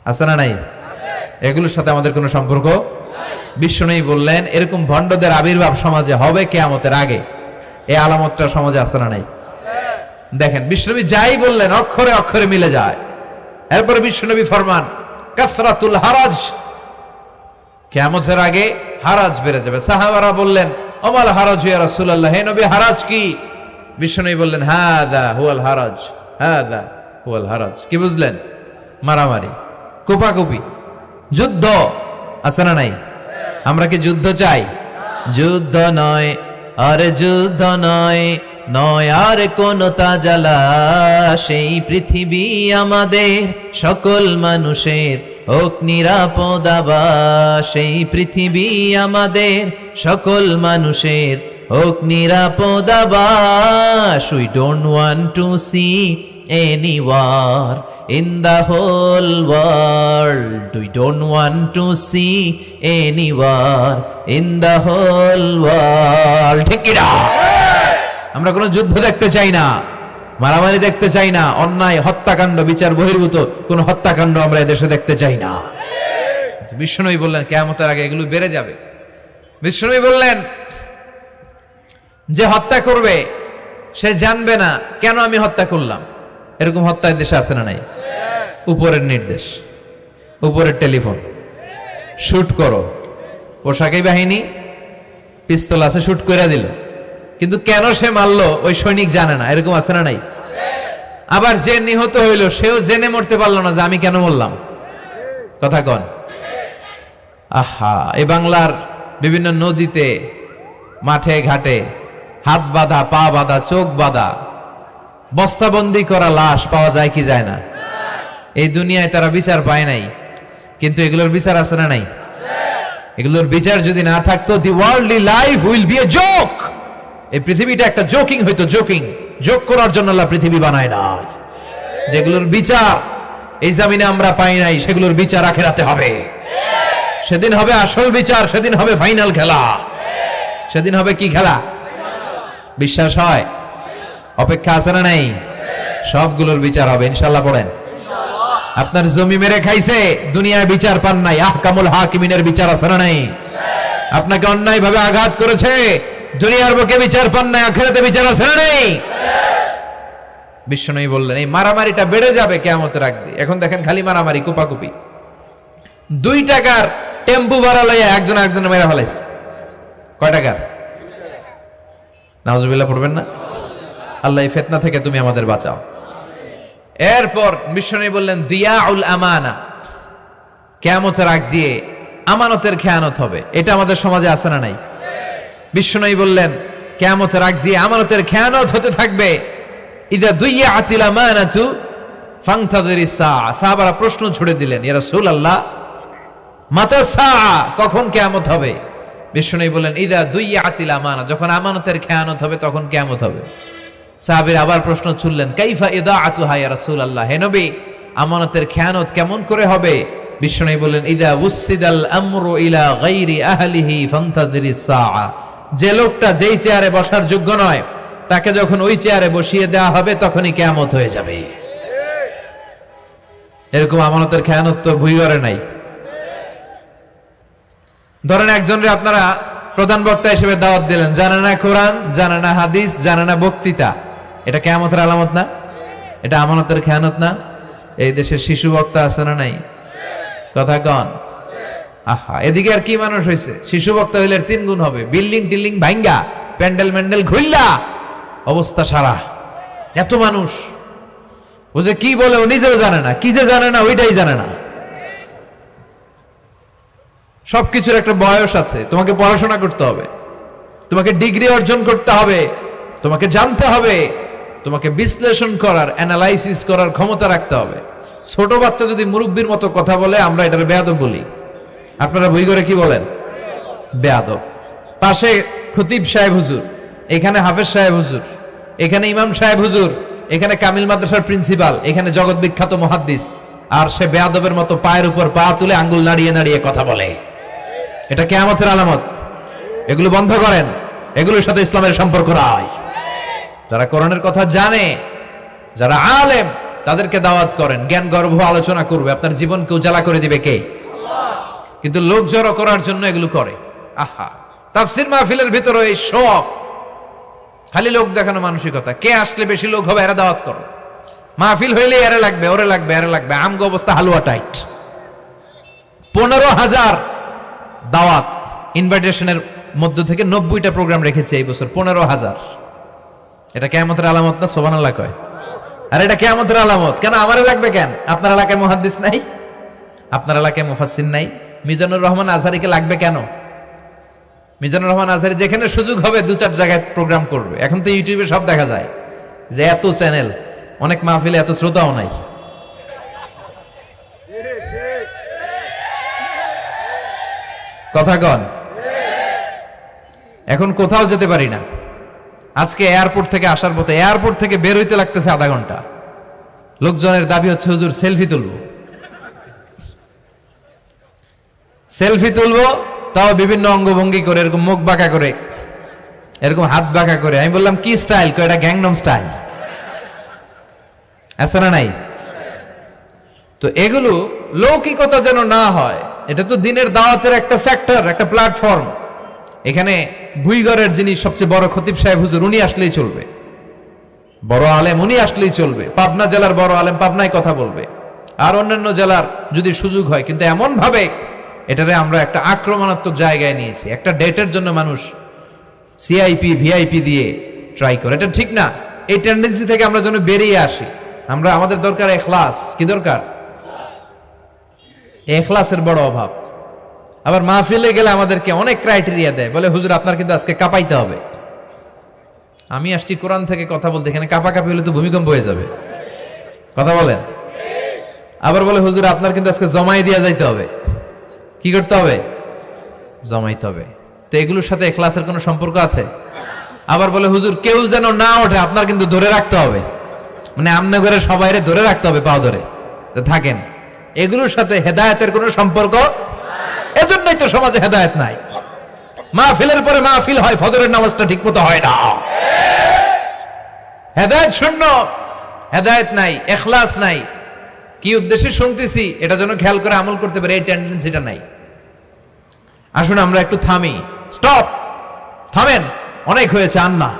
আছে না নাই? এগুলোর সাথে আমাদের কোনো সম্পর্ক। বিশ্বনবী বললেন এরকম ভণ্ডদের আবির্ভাব সমাজে হবে কিয়ামতের আগে। এই আলামতটা সমাজে আছে না নাই? দেখেন বিশ্বনবী যাই বললেন অক্ষরে অক্ষরে মিলে যায়। এরপরে বিশ্বনবী ফরমান কাসরাতুল হারাজ, কিয়ামতের আগে হারাজ বেড়ে যাবে। সাহাবারা বললেন ওমাল হারাজ ইয়া রাসূলুল্লাহ, হে নবী হারাজ কি? বিশ্বনবী বললেন হাদা হুয়াল হারাজ, হাদা হুয়াল হারাজ। কি বুঝলেন? মারামারি, কোপাকুপি, যুদ্ধ। আছে না নাই? আমরা কি যুদ্ধ চাই? যুদ্ধ নয় আর যুদ্ধ নয়, নয় আর কোন তাজালা, সেই পৃথিবী আমাদের সকল মানুষের হোক নিরাপদ আবাস, সেই পৃথিবী আমাদের সকল মানুষের হোক নিরাপদ আবাস। We don't want to see any war in the whole world. We don't want to see any war in the whole world. ঠিক কি না? আমরা কোনো যুদ্ধ দেখতে চাই না, মারামারি দেখতে চাই না, অন্যায় হত্যাকাণ্ড বিচার বহির্ভূত কোন হত্যাকাণ্ড আমরা এদেশে দেখতে চাই না। বিশ্বনবী বললেন কিয়ামতের আগে এগুলো বেড়ে যাবে। বিশ্বনবী বললেন যে হত্যা করবে সে জানবে না কেন আমি হত্যা করলাম। এরকম হত্যা দেশে আছে না নাই? উপরের নির্দেশ, উপরের টেলিফোন, শুট করো, পোশাকি বাহিনী পিস্তল আছে, শুট করে দিল, কিন্তু কেন সে মারলো ওই সৈনিক জানে না। এরকম আছে না নাই? আবার যে নিহত হইল সেও জেনে মরতে পারলো না যে আমি কেন মরলাম। কথা কন? আহা, এই বাংলার বিভিন্ন নদীতে, মাঠে ঘাটে হাত বাঁধা, পা বাঁধা, চোখ বাঁধা, বস্তাবন্দি করা লাশ পাওয়া যায় কি যায় না? এই দুনিয়ায় তারা বিচার পায় নাই, কিন্তু এগুলোর বিচার আছে না নাই? এগুলোর বিচার যদি না থাকতো, the worldly life will be a joke. এই পৃথিবীটা একটা জোকিং হইতো, জোকিং। জোক করার জন্য আল্লাহ পৃথিবী বানায় নাই। যেগুলোর বিচার এই জমিনে আমরা পাই নাই, সেগুলোর বিচার আখিরাতে হবে। সেদিন হবে আসল বিচার, সেদিন হবে ফাইনাল খেলা। সেদিন হবে কি খেলা? বিশ্বাস হয়? অপেক্ষা আছে না নাই? সবগুলোর বিচার হবে ইনশাআল্লাহ। পড়েন, আপনার জমি মেরে খাইছে, দুনিয়ায় বিচার পান নাই, আহকামুল হাকিমিনের বিচার আছে না নাই? আপনাকে অন্যায় ভাবে আঘাত করেছে, দুনিয়ার বুকে বিচার পান নাই, আখিরাতে বিচার আছে না নাই? বিশ্বনবী বললেন এই মারামারিটা বেড়ে যাবে কিয়ামতের আগ দিয়ে। এখন দেখেন খালি মারামারি, কুপাকুপি। 2 টাকার টেম্পু ভাড়া লইয়া একজন একজনের মেরে ফেলাইছে। কয় টাকার? নাউজুবিল্লাহ পড়বেন না? আল্লাহ এই ফিতনা থেকে তুমি আমাদের বাঁচাও। এরপর বিশ্বনবী বললেন দিয়াউল আমানা, কিয়ামতের আগ দিয়ে আমানতের খেয়ানত হবে। এটা আমাদের সমাজে আছে না নাই? বিশ্বনবী বললেন কিয়ামতের আগ দিয়ে আমানতের খেয়ানত হতে থাকবে। ইদা দুইয়াতিল আমানাতু ফান্তাযিরিস সাআ। সাহাবারা প্রশ্ন ছুড়ে দিলেন, ইয়া রাসূলুল্লাহ মাতা সাআ, কখন কিয়ামত হবে? বিশ্বনবী বললেন ইদা দুইয়াতিল আমানা, যখন আমানতের খেয়ানত হবে তখন কিয়ামত হবে। সাহাবীরা আবার প্রশ্ন ছুড়লেন, কাইফা ইদাআতুহা ইয়া রাসূলুল্লাহ, হে নবী আমানতের খেয়ানত কেমন করে হবে? বিশ্বনবী বললেন ইদা উসিদাল আমরু ইলা গায়রি আহলিহি ফান্তাযিরিস সাআ, যে লোকটা যেই চেয়ারে বসার যোগ্য নয় তাকে যখন ওই চেয়ারে বসিয়ে দেওয়া হবে তখনই কিয়ামত হয়ে যাবে। এরকম আমানতের খেয়ানত তো ভুইগরে নাই। ধরেন একজনরে আপনারা প্রধান বক্তা হিসেবে দাওয়াত দিলেন, জানে না কোরআন, জানে না হাদিস, জানে না বক্তৃতা, এটা কিয়ামতের আলামত না? এটা আমানতের খেয়ানত না? এই দেশের শিশু বক্তা আছে না নাই? কথা কন। আহা, এদিকে আর কি মানুষ হয়েছে? শিশু বক্তা হইলে 3 গুণ হবে। বিল্ডিং টিল্ডিং ভাঙ্গা, প্যান্ডেল ম্যান্ডেল খুললা, অবস্থা সারা। এত মানুষ, ও যে কি বলে ও নিজেও জানে না, কি যে জানে না ওইটাই জানে না। সবকিছুর একটা বয়স আছে। তোমাকে পড়াশোনা করতে হবে, তোমাকে ডিগ্রি অর্জন করতে হবে, তোমাকে জানতে হবে, তোমাকে বিশ্লেষণ করার, অ্যানালাইসিস করার ক্ষমতা রাখতে হবে। ছোট বাচ্চা যদি মুরব্বির মতো কথা বলে আমরা এটার বেয়াদব বলি। আপনারা বই করে কি বলেন? বেয়াদব। পাশে খতিব সাহেব হুজুর, এখানে হাফেজ সাহেব হুজুর, এখানে ইমাম সাহেব হুজুর, এখানে কামিল মাদ্রাসার প্রিন্সিপাল, এখানে জগৎ বিখ্যাত মুহাদ্দিস, আর সে বেয়াদবের মতো পায়ের উপর পা তুলে আঙ্গুল নাড়িয়ে নাড়িয়ে কথা বলে। এটা কিয়ামতের আলামত। এগুলো বন্ধ করেন, এগুলোর সাথে ইসলামের সম্পর্ক নাই। যারা কোরআনের কথা জানে, যারা আলেম, তাদেরকে দাওয়াত করেন, জ্ঞান গর্ভ আলোচনা করবে, আপনার জীবনকে উজালা করে দিবে কে? আল্লাহ। কিন্তু লোক জড়ো করার জন্য এগুলো করে। আহা, তাফসীর মাহফিলের ভিতরে এই শো অফ, খালি লোক দেখানো মানসিকতা। কে আসলে বেশি লোক হবে এরা দাওয়াত করো। মাহফিল হইলে এরা লাগবে, ওরে লাগবে, এরা লাগবে। আমগো অবস্থা হালুয়া টাইট। 15,000 দাওয়াত ইনভাইটেশনের মধ্য থেকে 90টা প্রোগ্রাম রেখেছে এই বছর। 15,000। এটা কিয়ামতের আলামত না? সুবহানাল্লাহ কয়। আর এটা কিয়ামতের আলামত কেন? আমারে লাগবে কেন? আপনার এলাকায় মুহাদ্দিস নাই? আপনার এলাকায় মুফাসসির নাই? মিজানুর রহমান আজহারীকে লাগবে কেন? মিজানুর রহমান আজহারী যেখানে সুযোগ হবে 2-4 জায়গায় প্রোগ্রাম করবে। এখন তো ইউটিউবে সব দেখা যায় যে এত চ্যানেল, অনেক মাহফিলে এত শ্রোতাও নাই। কথা কন। এখন কোথাও যেতে পারি না। আজকে এয়ারপোর্ট থেকে আসার পথে, এয়ারপোর্ট থেকে বের হইতে লাগতেছে আধা ঘন্টা। লোকজনের দাবি হচ্ছে হুজুর সেলফি তুলবো, সেলফি তুলবো, তাও বিভিন্ন অঙ্গভঙ্গি করে, এরকম মুখ বাঁকা করে, এরকম হাত বাঁকা করে। আমি বললাম কি স্টাইল? কয় এটা গ্যাংনম স্টাইল। আছে না নাই? তো এগুলো লৌকিকতা যেন না হয়। এটা তো দিনের দাওয়াতের একটা সেক্টর, একটা প্ল্যাটফর্ম। এখানে ভুইগড়ের যিনি সবচেয়ে বড় খতিব সাহেব হুজুর, উনি আসলেই চলবে। বড় আলেম উনি আসলেই চলবে। পাবনা জেলার বড় আলেম পাবনায় কথা বলবে, আর অন্যান্য জেলার যদি সুযোগ হয়। কিন্তু এমন ভাবে এটারে আমরা একটা আক্রমণাত্মক জায়গায় নিয়েছি। একটা ডেটের জন্য মানুষ সিআইপি ভিআইপি দিয়ে ট্রাই করে, এটা ঠিক না। এই টেন্ডেন্সি থেকে আমরা যেন বেরিয়ে আসি। আমরা, আমাদের দরকার ইখলাস। কি দরকার? ইখলাসের বড় অভাব। আবার মাহফিলে গেলে আমাদেরকে অনেক ক্রাইটেরিয়া দেয়, বলে হুজুর আপনার কিন্তু আজকে কাঁপাইতে হবে। আমি আসছি কোরআন থেকে কথা বলতে, এখানে কাঁপাকাঁপি হলে তো ভূমিকম্প হয়ে যাবে। কথা বলেন। আবার বলে হুজুর আপনার কিন্তু আজকে জমাই দিয়া যাইতে হবে। কি করতে হবে? জমাইতে হবে। তো এগুলোর সাথে ইখলাসের কোনো সম্পর্ক আছে? আবার বলে হুজুর কেউ যেন না ওঠে, আপনার কিন্তু ধরে রাখতে হবে। মানে আমনে করে সবাইরে ধরে রাখতে হবে, পাও ধরে থাকেন। এগুলোর সাথে হেদায়েতের কোনো সম্পর্ক, এজন্যই তো সমাজে হেদায়েত নাই। মাহফিলের পরে মাহফিল হয়, ফজরের নামাজটা ঠিকমতো হয় না। হেদায়েত শূন্য, হেদায়েত নাই, ইখলাস নাই। কি উদ্দেশ্যে শুনতেছি এটা যেন খেয়াল করে আমল করতে পারে, এই টেন্ডেন্সিটা নাই। আসুন আমরা একটু থামি, স্টপ, থামেন, অনেক হয়েছে। আন্না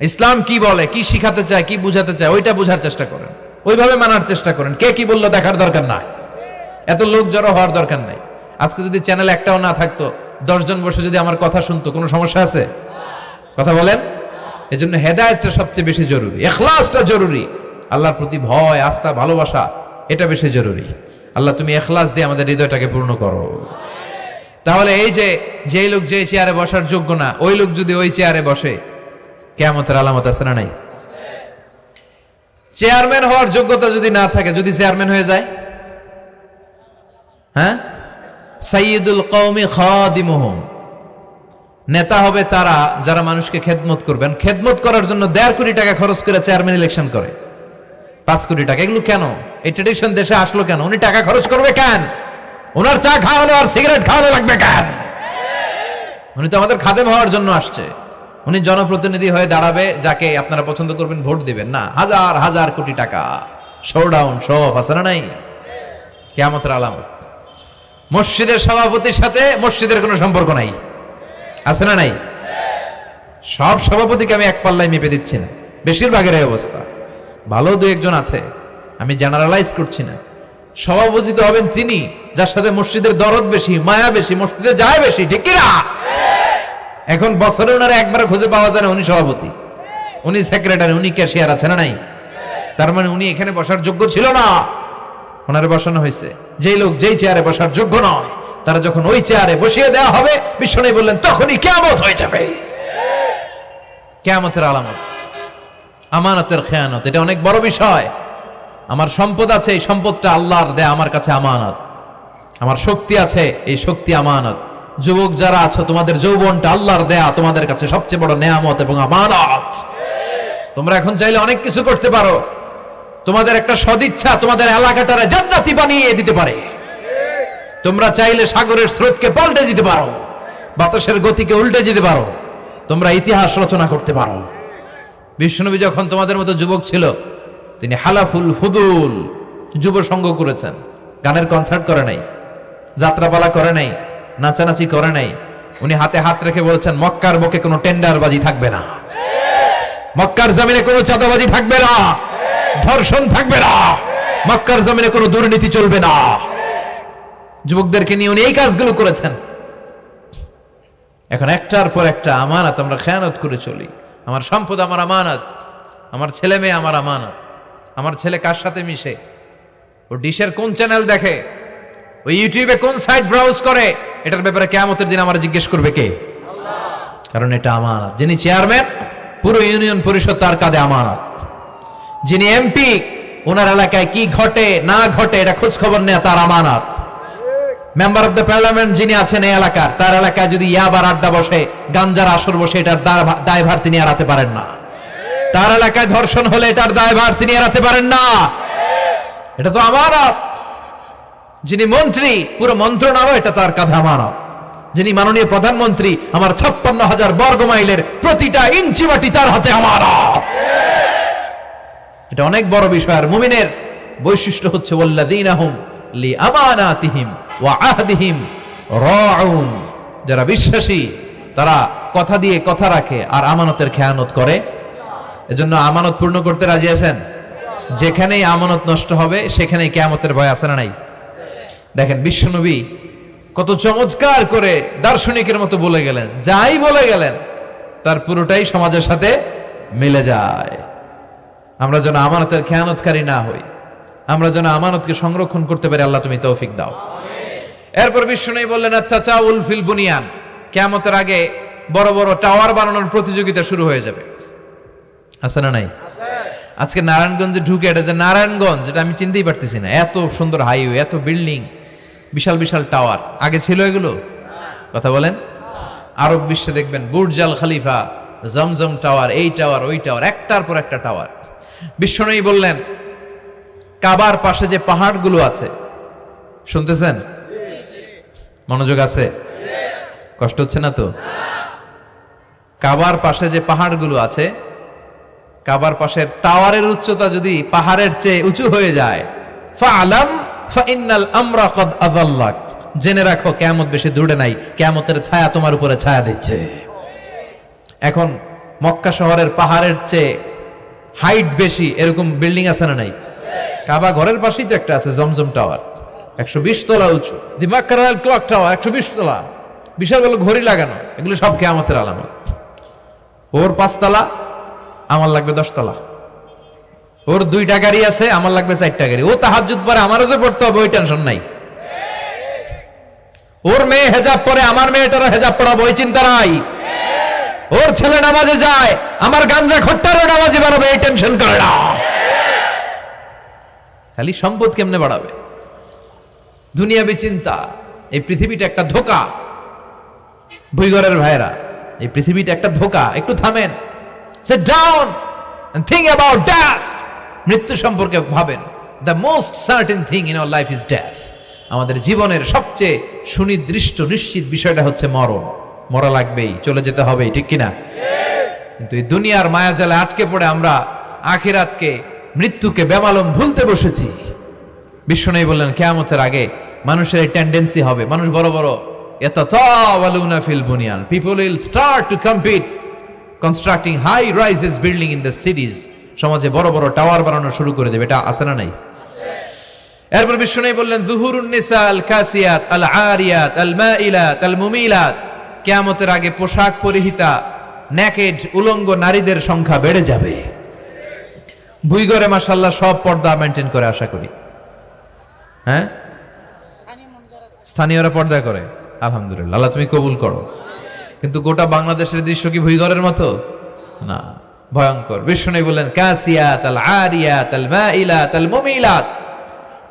ইসলাম কি বলে, কি শিখাতে চায়, কি বুঝাতে চায়, ওইটা বুঝার চেষ্টা করেন, ওইভাবে মানার চেষ্টা করেন। কে কি বললো দেখার দরকার নাই, এত লোক জড়ো হওয়ার দরকার নাই। আজকে যদি চ্যানেল একটাও না থাকতো, 10 জন বসে যদি আমার কথা শুনতো, কোনো সমস্যা আছে? কথা বলেন। এজন্য হেদায়েতটা সবচেয়ে বেশি জরুরি, ইখলাসটা জরুরি, আল্লাহর প্রতি ভয়, আস্থা, ভালোবাসা, এটা বেশি জরুরি। আল্লাহ তুমি ইখলাস দিয়ে আমাদের হৃদয়টাকে পূর্ণ করো। তাহলে এই যে লোক যে চেয়ারে বসার যোগ্য না, ওই লোক যদি ওই চেয়ারে বসে, কিয়ামতের আলামত আছে না নাই? চেয়ারম্যান হওয়ার যোগ্যতা যদি না থাকে, যদি চেয়ারম্যান হয়ে যায়, হ্যাঁ, সাইয়্যিদুল কওমি খাদিমুহুম, নেতা হবে তারা যারা মানুষকে খেদমত করবেন। খেদমত করার জন্য 1.5 কোটি টাকা খরচ করে চেয়ারম্যান ইলেকশন করে, 5 কোটি টাকা। এগুলো কেন? এই ট্রেডিশন দেশে আসলো কেন? উনি টাকা খরচ করবে কেন? ওনার চা খাওয়ানো আর সিগারেট খাওয়ানো লাগবে কেন? উনি তো আমাদের খাদেম হওয়ার জন্য আসছে। উনি জনপ্রতিনিধি হয়ে দাঁড়াবে, যাকে আপনারা পছন্দ করবেন ভোট দিবেন না। হাজার হাজার কোটি টাকা, শোডাউন, শো অফ আছে না নাই? কিয়ামতের আলামত। মসজিদের সভাপতির সাথে মসজিদের কোনো সম্পর্ক নাই, আছে না নাই? সব সভাপতিকে আমি এক পাল্লায় মেপে দিচ্ছি না, বেশিরভাগের এই অবস্থা। ভালো 2-1 জন আছে, আমি জেনারেলাইজ করছি না। সভাপতি তো হবেন তিনি যার সাথে মসজিদের দরদ বেশি, মায়া বেশি, মসজিদে যায় বেশি, ঠিক কি না? এখন বছরে ওনারা একবার খুঁজে পাওয়া যায় না, উনি সভাপতি, উনি সেক্রেটারি, উনি ক্যাশিয়ার, আছে না নাই? তার মানে উনি এখানে বসার যোগ্য ছিল না, ওনারে বসানো হয়েছে। যেই লোক যেই চেয়ারে বসার যোগ্য নয়, তারা যখন ওই চেয়ারে বসিয়ে দেওয়া হবে, বিশ্বনবী বললেন তখনই কিয়ামত হয়ে যাবে। কিয়ামতের আলামত আমানতের খেয়ানত, এটা অনেক বড় বিষয়। আমার সম্পদ আছে, এই সম্পদটা আল্লাহর দেয়া আমার কাছে আমানত। আমার শক্তি আছে, এই শক্তি আমানত। যুবক যারা আছো, তোমাদের যৌবনটা আল্লাহর দেয়া তোমাদের কাছে সবচেয়ে বড় নেয়ামত এবং আমানত। তোমরা এখন চাইলে অনেক কিছু করতে পারো। তোমাদের একটা সদিচ্ছা তোমাদের এলাকাটারে জান্নাতি বানিয়ে দিতে পারে। তোমরা চাইলে সাগরের স্রোতকে পাল্টে দিতে পারো, বাতাসের গতিকে উল্টে দিতে পারো, তোমরা ইতিহাস রচনা করতে পারো। বিশ্বনবী যখন তোমাদের মতো যুবক ছিল, তিনি হালাফুল ফুদুল যুব সংঘ করেছেন। গানের কনসার্ট করে নাই, যাত্রাপালা করে নাই, নাচানাচি করে নাই। উনি হাতে হাত রেখে বলেছেন, মক্কার বুকে কোনো টেন্ডারবাজি থাকবে না, মক্কার জমিনে কোনো চাঁদাবাজি থাকবে না, ধর্ষণ থাকবে না, মক্কার জমিনে কোনো দুর্নীতি চলবে না। যুবকদেরকে নিয়ে উনি এই কাজগুলো করেছেন। এখন একটার পর একটা আমানত আমরা খেয়ানত করে চলি। আমার সম্পদ আমার আমানত, আমার ছেলে মেয়ে আমার আমানত। আমার ছেলে কার সাথে মিশে, ও ডিশের কোন চ্যানেল দেখে, ও ইউটিউবে কোন সাইট ব্রাউজ করে, এটার ব্যাপারে কিয়ামতের দিন আমার জিজ্ঞেস করবে কে? আল্লাহ। কারণ এটা আমানত। যিনি চেয়ারম্যান, পুরো ইউনিয়ন পরিষদ তার কাঁধে আমানত। যিনি এমপি, ওনার এলাকায় কি ঘটে না ঘটে এটা খোঁজ খবর নেয়, তার আমানত। মেম্বার অফ দ্য পার্লামেন্ট যিনি আছেন এই এলাকার, তার এলাকায় যদি ইয়াবার আড্ডা বসে, গাঞ্জার আসর বসে, এটার দায়ভার তিনি এড়াতে পারেন না। তার এলাকায় ধর্ষণ হলে এটার দায়ভার তিনি এড়াতে পারেন না। এটা তো আমানত। যিনি মন্ত্রী, পুরো মন্ত্রণালয় এটা তার কাঁধে আমানত। যিনি মাননীয় প্রধানমন্ত্রী, আমার 56,000 বর্গ মাইলের প্রতিটা ইঞ্চি মাটি তার হাতে আমানত। এটা অনেক বড় বিষয়। আর মুমিনের বৈশিষ্ট্য হচ্ছে ওয়াল্লাযীনা হুম লিআমানাতিহিম ওয়া আহদিহিম রাউন। যারা বিশ্বাসী তারা কথা দিয়ে কথা রাখে আর আমানতের খেয়ানত করে। এজন্য আমানত পূর্ণ করতে রাজি আছেন? যেখানেই আমানত নষ্ট হবে সেখানেই কিয়ামতের ভয় আছে না নাই? দেখেন বিশ্বনবী কত চমৎকার করে দার্শনিকের মতো বলে গেলেন, যাই বলে গেলেন তার পুরোটাই সমাজের সাথে মিলে যায়। আমরা যেন আমানতের খেয়ানতকারী না হই, আমরা যেন আমানতকে সংরক্ষণ করতে পারি। আল্লাহ তুমি তৌফিক দাও। এরপর বিশ্বনবী বললেন আত-তাতাউল ফিল বুনিয়ান, কিয়ামতের আগে বড় বড় টাওয়ার বানানোর প্রতিযোগিতা শুরু হয়ে যাবে। আছে না নাই? আজকে নারায়ণগঞ্জে ঢুকে, এটা যে নারায়ণগঞ্জ এটা আমি চিনতেই পারতেছি না। এত সুন্দর হাইওয়ে, এত বিল্ডিং, বিশাল বিশাল টাওয়ার, আগে ছিল এগুলো? কথা বলেন। আরব বিশ্বে দেখবেন বুর্জ আল খলিফা, জমজম টাওয়ার, এই টাওয়ার ওই টাওয়ার, একটার পর একটা টাওয়ার। বিশ্বনবী বললেন, কাবার পাশে যে পাহাড়গুলো আছে, শুনতেছেন? মনোযোগ আছে? কষ্ট হচ্ছে না তো? কাবার পাশে যে পাহাড়গুলো আছে, কাবার পাশের টাওয়ারের উচ্চতা যদি পাহাড়ের চেয়ে উঁচু হয়ে যায়, ফাআলাম ফাইন্নাল আমরা কদ আযাল্লাক, জেনে রাখো কিয়ামত বেশি দূরে নাই, কিয়ামতের ছায়া তোমার উপরে ছায়া দিচ্ছে। এখন মক্কা শহরের পাহাড়ের চেয়ে হাইট বেশি এরকম বিল্ডিং আছে না নাই? কাবা ঘরের পাশেই তো একটা আছে, জমজম টাওয়ার, 120 তলা উঁচু। দি মক্কা রয়্যাল ক্লক টাওয়ার 120 তলা, বিশাল বড় ঘড়ি লাগানো। এগুলো সব কিয়ামতের আলামত। ওর 5 তলা, আমার লাগবে 10 তলা। ওর 2টা গাড়ি আছে, আমার লাগবে 4টা গাড়ি। ও তাহাজ্জুদ পরে আমারও যে পড়তে হবে, ওই টেনশন নাই। ওর মেয়ে হেজাব পরে, আমার মেয়েটারও হেজাব পড়াবো, ওই চিন্তা নাই। ওর ছেলে নামাজে যায়, আমার গাঞ্জা খট্টারও নামাজি বানাবে, এই টেনশন করে না। খালি সম্পদ কেমনে বাড়াবে, দুনিয়াবি চিন্তা। এই পৃথিবীটা একটা ধোঁকা। ভুইগরের ভাইরা, এই পৃথিবীটা একটা ধোঁকা। একটু থামেন, sit down and think about death. মৃত্যু সম্পর্কে ভাবেন। The most certain thing in our life is death. আমাদের জীবনের সবচেয়ে সুনির্দিষ্ট নিশ্চিত বিষয়টা হচ্ছে মরণ। মরা লাগবেই, চলে যেতে হবেই, ঠিক কিনা? কিন্তু এই দুনিয়ার মায়াজালে আটকে পড়ে আমরা আখিরাতকে, মৃত্যুকে বেমালুম ভুলতে বসেছি। বিশ্বনবী বললেন, কিয়ামতের আগে মানুষের এই টেন্ডেন্সি হবে, মানুষ বড় বড় ইয়াতাতাওয়ালুনা ফিল বুনিয়ান, people will start to compete constructing high rises building in the cities. সমাজে বড় বড় টাওয়ার বানানো শুরু করে দেবে। এটা আছে না নাই? এরপর বিশ্বনবী বললেন, যুহুরুন নিসা আল কাসিয়াত আল আরিয়াত আল মাইলাত আল মুমিলাত, কিয়ামতের আগে পোশাক পরিহিতা নেকেড উলঙ্গ নারীদের সংখ্যা বেড়ে যাবে। ভুইগরে মাশাআল্লাহ সব পর্দা মেইনটেইন করে, আশা করি। হ্যাঁ, স্থানীয়রা পর্দা করে, আলহামদুলিল্লাহ, আল্লাহ তুমি কবুল করো। কিন্তু গোটা বাংলাদেশের দৃশ্য কি ভুইগরের মতো? না, ভয়ঙ্কর। বিশ্বনবী বললেন, কাসিয়াত আল আরিয়াত আল মাইলাত আল মুমিলাত,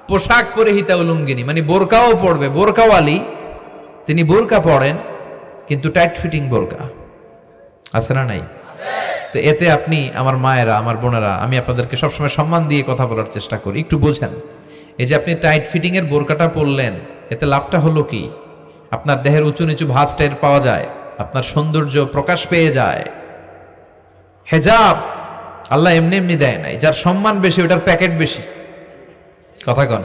পোশাক পরিহিতা উলঙ্গিনী, মানে বোরকাও পড়বে, বোরকাওয়ালি। তিনি বোরকা পড়েন, কিন্তু টাইট ফিটিং বোরকা, আছে না নাই? তো এতে আপনি, আমার মায়েরা, আমার বোনেরা, আমি আপনাদেরকে সবসময় সম্মান দিয়ে কথা বলার চেষ্টা করি, একটু বোঝেন। এই যে আপনি টাইট ফিটিং এর বোরকাটা পরলেন, এতে লাভটা হলো কি? আপনার দেহের উঁচু নিচু ভাঁজ টের পাওয়া যায়, আপনার সৌন্দর্য প্রকাশ পেয়ে যায়। হেজাব আল্লাহ এমনি এমনি দেয় নাই, যার সম্মান বেশি ওটার প্যাকেট বেশি। কথা কন?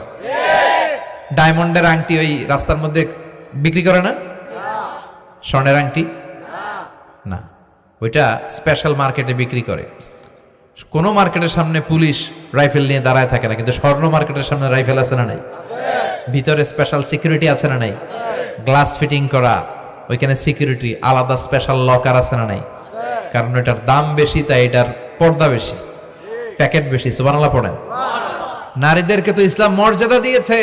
ডায়মন্ডের আংটি ওই রাস্তার মধ্যে বিক্রি করে না? স্বর্ণের আংটি না, ওইটা স্পেশাল মার্কেটে বিক্রি করে। কোন মার্কেটের সামনে পুলিশ রাইফেল নিয়ে দাঁড়ায় থাকে না, কিন্তু স্বর্ণ মার্কেটের সামনে রাইফেল আছে না নাই? ভিতরে স্পেশাল সিকিউরিটি আছে না নাই? গ্লাস ফিটিং করা, ওইখানে সিকিউরিটি আলাদা, স্পেশাল লকার আছে না নাই? কারণ এটার দাম বেশি, তাই এটার পর্দা বেশি, প্যাকেট বেশি। সুবহানাল্লাহ পড়েন। নারীদেরকে তো ইসলাম মর্যাদা দিয়েছে।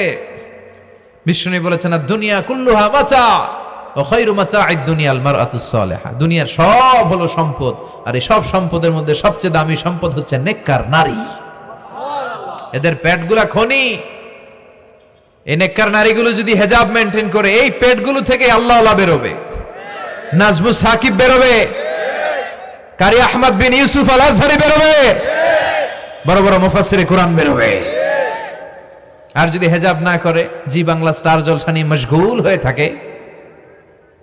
বিশ্বনবী বলেছেন, দুনিয়া কুল্লুহা মাতা ওয়া খায়রু মাতা'আদ দুনিয়াল মারআতুস সালিহা। দুনিয়ার সব হলো সম্পদ, আর এই সব সম্পদের মধ্যে সবচেয়ে দামি সম্পদ হচ্ছে নেককার নারী। এদের পেটগুলা খনি। এই নেককার নারীগুলো যদি হেজাব মেইনটেইন করে, এই পেটগুলো থেকে আল্লাহওয়ালা বেরোবে, নাজমুস সাকিব বেরোবে, কারি আহমদ বিন ইউসুফ আল আজহারি বেরোবে, বড় বড় মুফাসসিরে কোরআন বেরোবে। আর যদি হেজাব না করে, জি বাংলা স্টার জলসা নিয়ে মশগুল হয়ে থাকে,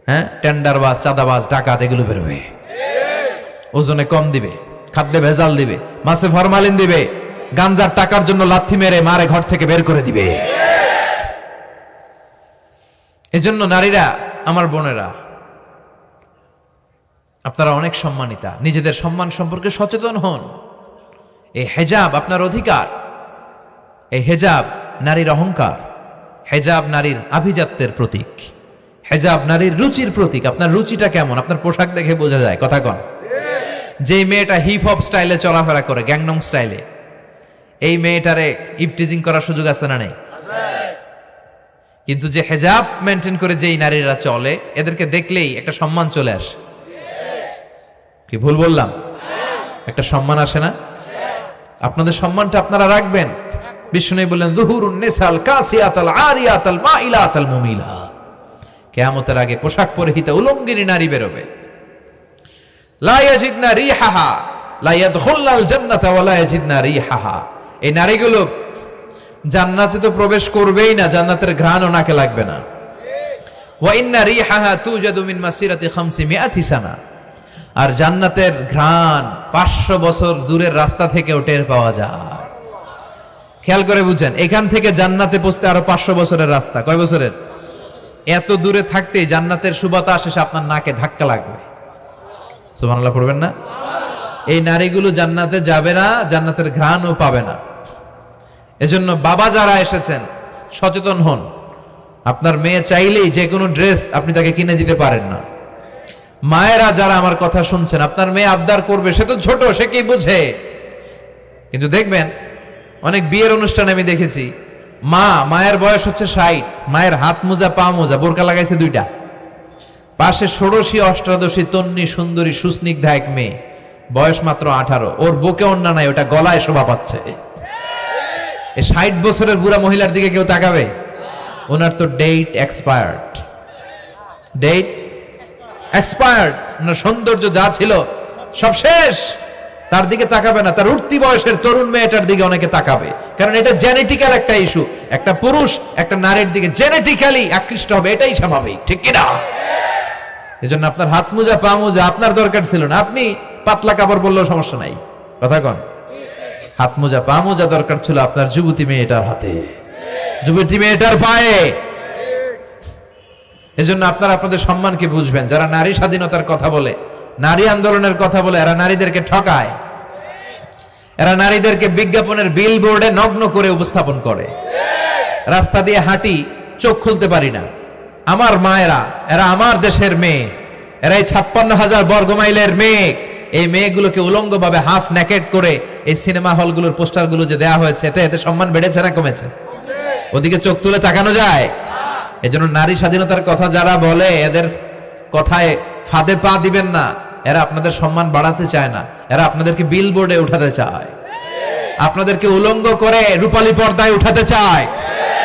হ্যাঁ, টেন্ডারবাজ, চাঁদাবাজ, ডাকাত, এগুলো বেরোবে। ওজনে কম দিবে, খাদ্যে ভেজাল দিবে, মাছে ফরমালিন দিবে, গাঞ্জার টাকার জন্য লাথি মেরে মারে ঘর থেকে বের করে দিবে। এজন্য নারীরা, আমার বোনেরা, আপনারা অনেক সম্মানিতা, নিজেদের সম্মান সম্পর্কে সচেতন হন। এই হেজাব আপনার অধিকার। এই হেজাব নারীর অহংকার, হেজাব নারীর আভিজাত্যের প্রতীক, হেজাব নারীর রুচির প্রতীক। আপনার রুচিটা কেমন আপনার পোশাক দেখে বোঝা যায়। কথা কন? যে মেয়েটা হিপ হপ স্টাইলে চলাফেরা করে, গ্যাংনম স্টাইলে, এই মেয়েটারে ইফটিজিং করার সুযোগ আছে না নেই? কিন্তু যে হেজাব মেনটেন করে যেই নারীরা চলে, এদেরকে দেখলেই একটা সম্মান চলে আসে। কি ভুল বললাম? একটা সম্মান আসে না? আপনাদের সম্মানটা আপনারা রাখবেন। বিশ্বনবী বললেন, যুহুরুন নিসাল কাসিয়াতাল আরিয়াতাল মাইলাতাল মুমিলাত, কিয়ামতের আগে পোশাক পরিহিতা উলঙ্গিনী নারী বেরোবে। লা ইয়াজিদনা রিহাহা, লা ইয়াদখুলনাল জান্নাতা ওয়া লা ইয়াজিদনা রিহাহা। এই নারীগুলো জান্নাতে তো প্রবেশ করবেই না, জান্নাতের ঘ্রাণও নাকে লাগবে না। ওয়া ইন্না রিহাহা তুজাদু মিন মাসিরাতি 500 সানা। আর জান্নাতের ঘ্রাণ 500 বছর দূরের রাস্তা থেকেও টের পাওয়া যায়। খেয়াল করে বুঝেন, এখান থেকে জান্নাতে পৌঁছতে আরো 500 বছরের রাস্তা। কয় বছরের? এত দূরে থাকতেই জান্নাতের সুবাতাস এসে আপনার নাকে ধাক্কা লাগবে। সুবহানাল্লাহ পড়বেন না? এই নারীগুলো জান্নাতে যাবে না, জান্নাতের ঘ্রাণও পাবে না। এজন্য বাবা যারা এসেছেন সচেতন হন। আপনার মেয়ে চাইলেই যে কোনো ড্রেস আপনি তাকে কিনে দিতে পারেন না। মায়েরা যারা আমার কথা শুনছেন, আপনার মেয়ে আবদার করবে, সে তো ছোট, সে কি বুঝে। কিন্তু দেখবেন অনেক বিয়ের অনুষ্ঠানে আমি দেখেছি, মায়ের বয়স হচ্ছে 60, মায়ের হাত মোজা পা মোজা, বোরকা লাগাইছে 2টা, পাশে ষোড়শী অষ্টাদশী তন্নি সুন্দরী সুস্নিগ্ধা এক মেয়ে, বয়স মাত্র 18, ওর বুকে ওন্না নাই, ওটা গলায় শোভা পাচ্ছে। এই 60 বছরের বুড়া মহিলার দিকে কেউ তাকাবে? ওনার তো ডেট এক্সপায়ার্ড, ডেট এক্সপায়ার্ড। ওনার সৌন্দর্য যা ছিল সব শেষ, তার দিকে তাকাবে না। তার উঠতি বয়সের তরুণ মেয়েটার দিকে অনেকে তাকাবে, কারণ এটা জেনেটিক্যাল একটা ইস্যু। একটা পুরুষ একটা নারীর দিকে জেনেটিক্যালি আকৃষ্ট হবে, এটাই স্বাভাবিক, ঠিক কিনা? এজন্য আপনার হাত মোজা পা মোজা আপনার দরকার ছিল না, আপনি পাতলা কাপড় পরলেও সমস্যা নাই। কথা কন? হাত মোজা পা মোজা দরকার ছিল আপনার যুবতী মেয়েটার হাতে, যুবতী মেয়েটার পায়ে। এজন্য আপনারা আপনাদের সম্মানকে বুঝবেন। যারা নারী স্বাধীনতার কথা বলে, নারী আন্দোলনের কথা বলে, এরা নারীদেরকে ঠকায়। এরা নারীদেরকে বিজ্ঞাপনের বিলবোর্ডে নগ্ন করে উপস্থাপন করে। রাস্তা দিয়ে হাঁটি, চোখ খুলতে পারি না। আমার মায়েরা, এরা আমার দেশের মেয়ে, এরা এই 56,000 বর্গ মাইলের মেয়ে। এই মেয়েগুলোকে উলঙ্গভাবে হাফ নেকেড করে এই সিনেমা হলগুলোর পোস্টারগুলো যে দেয়া হয়েছে, এতে সম্মান বেড়েছে না কমেছে? ওদিকে চোখ তুলে তাকানো যায়? এজন্য নারী স্বাধীনতার কথা যারা বলে, এদের কথায় ফাঁদে পা দিবেন না। এরা আপনাদের সম্মান বাড়াতে চায় না, এরা আপনাদেরকে বিলবোর্ডে উঠাতে চায়, আপনাদেরকে উলঙ্গ করে রূপালী পর্দায় উঠাতে চায়,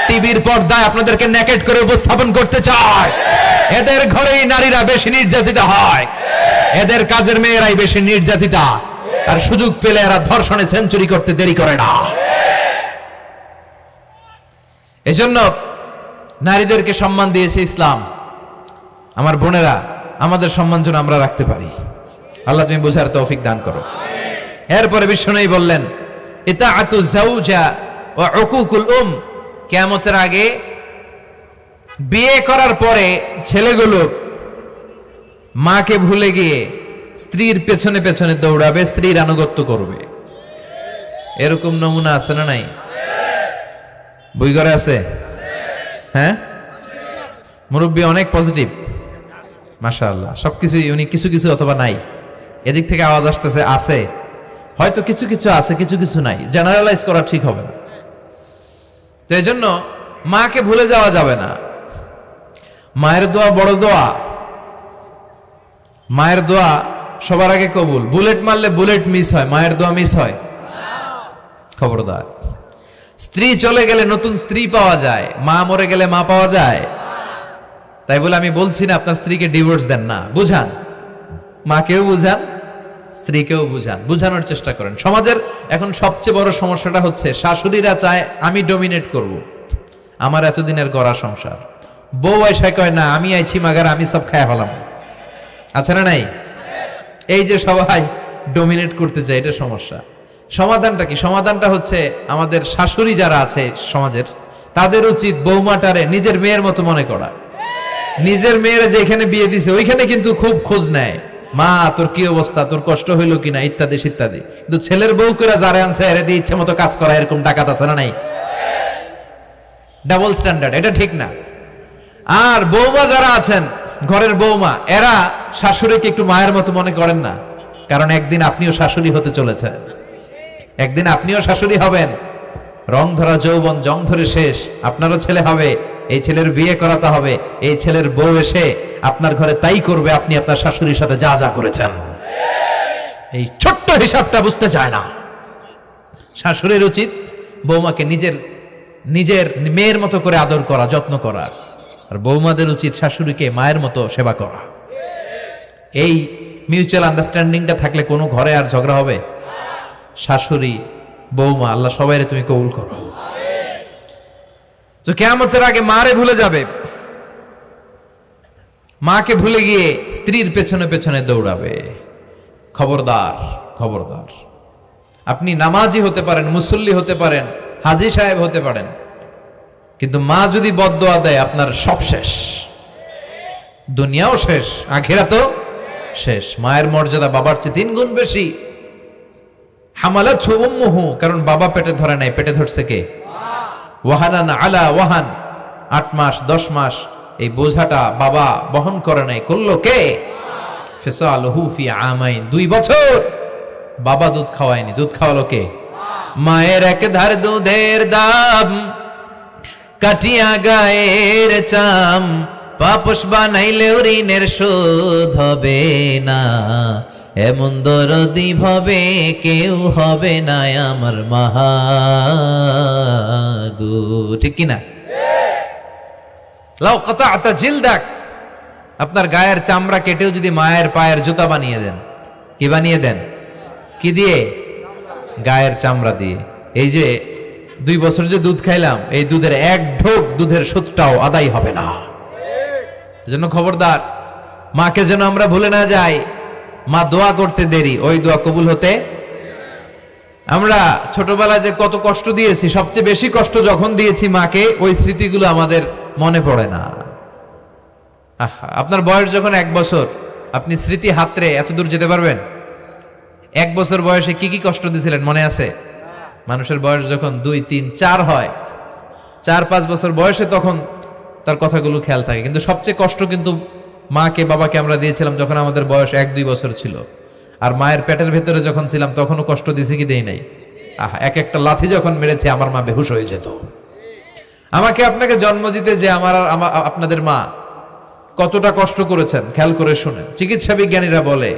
টিভির পর্দায় আপনাদেরকে নেকেড করে উপস্থাপন করতে চায়। এদের ঘরেই নারীরা বেশি নির্যাতিতা হয়, এদের কাজের মেয়েরাই বেশি নির্যাতিতা। আর সুযোগ পেলে এরা ধর্ষণে সেঞ্চুরি করতে দেরি করে না। এজন্য নারীদেরকে সম্মান দিয়েছে ইসলাম। আমার বোনেরা, আমাদের সম্মান যেন আমরা রাখতে পারি। আল্লাহ তুমি বোঝার তৌফিক দান করো। এরপরে বিশ্বনবী বললেন, ইতাআতু যাওজা ওয়া উকুকুল কিয়ামতের আগে বিয়ে করার পরে ছেলেগুলো মাকে ভুলে গিয়ে স্ত্রীর পেছনে পেছনে দৌড়াবে, স্ত্রীর আনুগত্য করবে। এরকম নমুনা আছে না নাই? বই ঘরে আছে? হ্যাঁ, মুরব্বী অনেক পজিটিভ, মাশাআল্লাহ। সবকিছুই উনি কিছু কিছু অথবা নাই, এদিক থেকে আওয়াজ আসতেছে আছে, হয়তো কিছু কিছু আছে, কিছু কিছু নাই। জেনারেলাইজ করা ঠিক হবে না। তো এই জন্য মাকে ভুলে যাওয়া যাবে না। মায়ের দোয়া বড় দোয়া। মায়ের দোয়া সবার আগে কবুল। বুলেট মারলে বুলেট মিস হয়, মায়ের দোয়া মিস হয়? খবরদার। স্ত্রী চলে গেলে নতুন স্ত্রী পাওয়া যায়, মা মরে গেলে মা পাওয়া যায়? তাই বলে আমি বলছি না আপনার স্ত্রীকে ডিভোর্স দেন না, বুঝান, মাকেও বুঝান, স্ত্রীকেও বুঝান, বুঝানোর চেষ্টা করেন। সমাজের এখন সবচেয়ে বড় সমস্যাটা হচ্ছে শাশুড়িরা চায় আমি ডমিনেট করব, আমার এতদিনের গড়া সংসার। বউ আইসা কয় না, আমি আইছি মাগার, আমি সব খায় ফেলাম। আছে না নাই? এই যে সবাই ডমিনেট করতে চায়, এটা সমস্যা। সমাধানটা কি? সমাধানটা হচ্ছে আমাদের শাশুড়ি যারা আছে সমাজের, তাদের উচিত বৌমাটারে নিজের মেয়ের মতো মনে করা। নিজের মেয়েরা যেখানে বিয়ে দিছে ওইখানে কিন্তু খুব খোঁজ নেয়, মা তোর কি অবস্থা, তোর কষ্ট হইলো কিনা, ইত্যাদি ইত্যাদি। কিন্তু ছেলের বউ করে যারা আনছে এর দিয়ে ইচ্ছে মতো কাজ করা, এরকম ডাকাত আছে না নাই? ডাবল স্ট্যান্ডার্ড, এটা ঠিক না। আর বৌমা যারা আছেন, ঘরের বৌমা, এরা শাশুড়িকে একটু মায়ের মতো মনে করেন না, কারণ একদিন আপনিও শাশুড়ি হতে চলেছেন, একদিন আপনিও শাশুড়ি হবেন। রং ধরা যৌবন জং ধরে শেষ, আপনারও ছেলে হবে, এই ছেলের বিয়ে করাতে হবে, এই ছেলের বউ এসে আপনার ঘরে তাই করবে আপনি আপনার শাশুড়ির সাথে যা যা করেছেন। এই ছোট্ট হিসাবটা বুঝতে চায় না। শাশুড়ির উচিত বৌমাকে নিজের নিজের মেয়ের মতো করে আদর করা, যত্ন করা। আর বৌমাদের উচিত শাশুড়িকে মায়ের মতো সেবা করা। এই মিউচুয়াল আন্ডারস্ট্যান্ডিংটা থাকলে কোনো ঘরে আর ঝগড়া হবে? শাশুড়ি, বৌমা, আল্লাহ সবাইরে তুমি কবুল করো। তো কিয়ামতের আগে মারে ভুলে যাবে, মাকে ভুলে গিয়ে স্ত্রীর পেছনে পেছনে দৌড়াবে। খবরদার, খবরদার। আপনি নামাজি হতে পারেন, মুসল্লি হতে পারেন, হাজী সাহেব হতে পারেন, কিন্তু মা যদি বদদোয়া দেয় আপনার সব শেষ, দুনিয়াও শেষ, আখিরাতও শেষ। মায়ের মর্যাদা বাবার চেয়ে 3 গুণ বেশি। হামালাতহু উম্মুহু, কারণ বাবা পেটে ধরে নাই, পেটে ধরছে কে? ওয়াহানান আলা ওয়াহান, 8 মাস 10 মাস এই বোঝাটা বাবা বহন করে নাই, করলো কে? ফিসালুহু ফি আমাইন, 2 বছর বাবা দুধ খাওয়ায়নি, দুধ খাওয়ালো কে? মায়ের এক ধার দুধের দাম কাটিয়া গায়ের চাম, পাপস বানাইলেও ঋণের শোধ হবে না, এমন দরদি ভাবে কেউ হবে না আমার মাগো। ঠিক কিনা? লাউ কাতা'তা জিলদাক, আপনার গায়ের চামড়া কেটেও যদি মায়ের পায়ের জুতা বানিয়ে দেন, কি বানিয়ে দেন? কি দিয়ে? গায়ের চামড়া দিয়ে। এই যে 2 বছর যে দুধ খাইলাম, এই দুধের 1 ঢোক দুধের সুদটাও আদায় হবে না। এজন্য খবরদার, মাকে যেন আমরা ভুলে না যাই। মা দোয়া করতে দেরি, ওই দোয়া কবুল হতে। আমরা ছোটবেলায় যে কত কষ্ট দিয়েছি, সবচেয়ে বেশি কষ্ট যখন দিয়েছি মাকে, ওই স্মৃতিগুলো আমাদের মনে পড়ে না। আপনার বয়স যখন 1 বছর, আপনি স্মৃতি হাতরে এত দূর যেতে পারবেন? 1 বছর বয়সে কি কি কষ্ট দিয়েছিলেন মনে আছে? মানুষের বয়স যখন 2, 3, 4 হয়, 4-5 বছর বয়সে তখন তার কথাগুলো খেয়াল থাকে। কিন্তু সবচেয়ে কষ্ট কিন্তু মাকে বাবাকে আমরা দিয়েছিলাম যখন আমাদের বয়স 1-2 বছর ছিল। আর মায়ের পেটের ভেতরে যখন ছিলাম তখনও কষ্ট দিছি কি দেই নাই? এক একটা লাথি যখন মেরেছে আমার মা বেহুশ হয়ে যেত। আমাকে আপনাকে জন্ম দিতে যে আপনাদের মা কতটা কষ্ট করেছেন খেয়াল করে শুনেন। চিকিৎসা বিজ্ঞানীরা বলে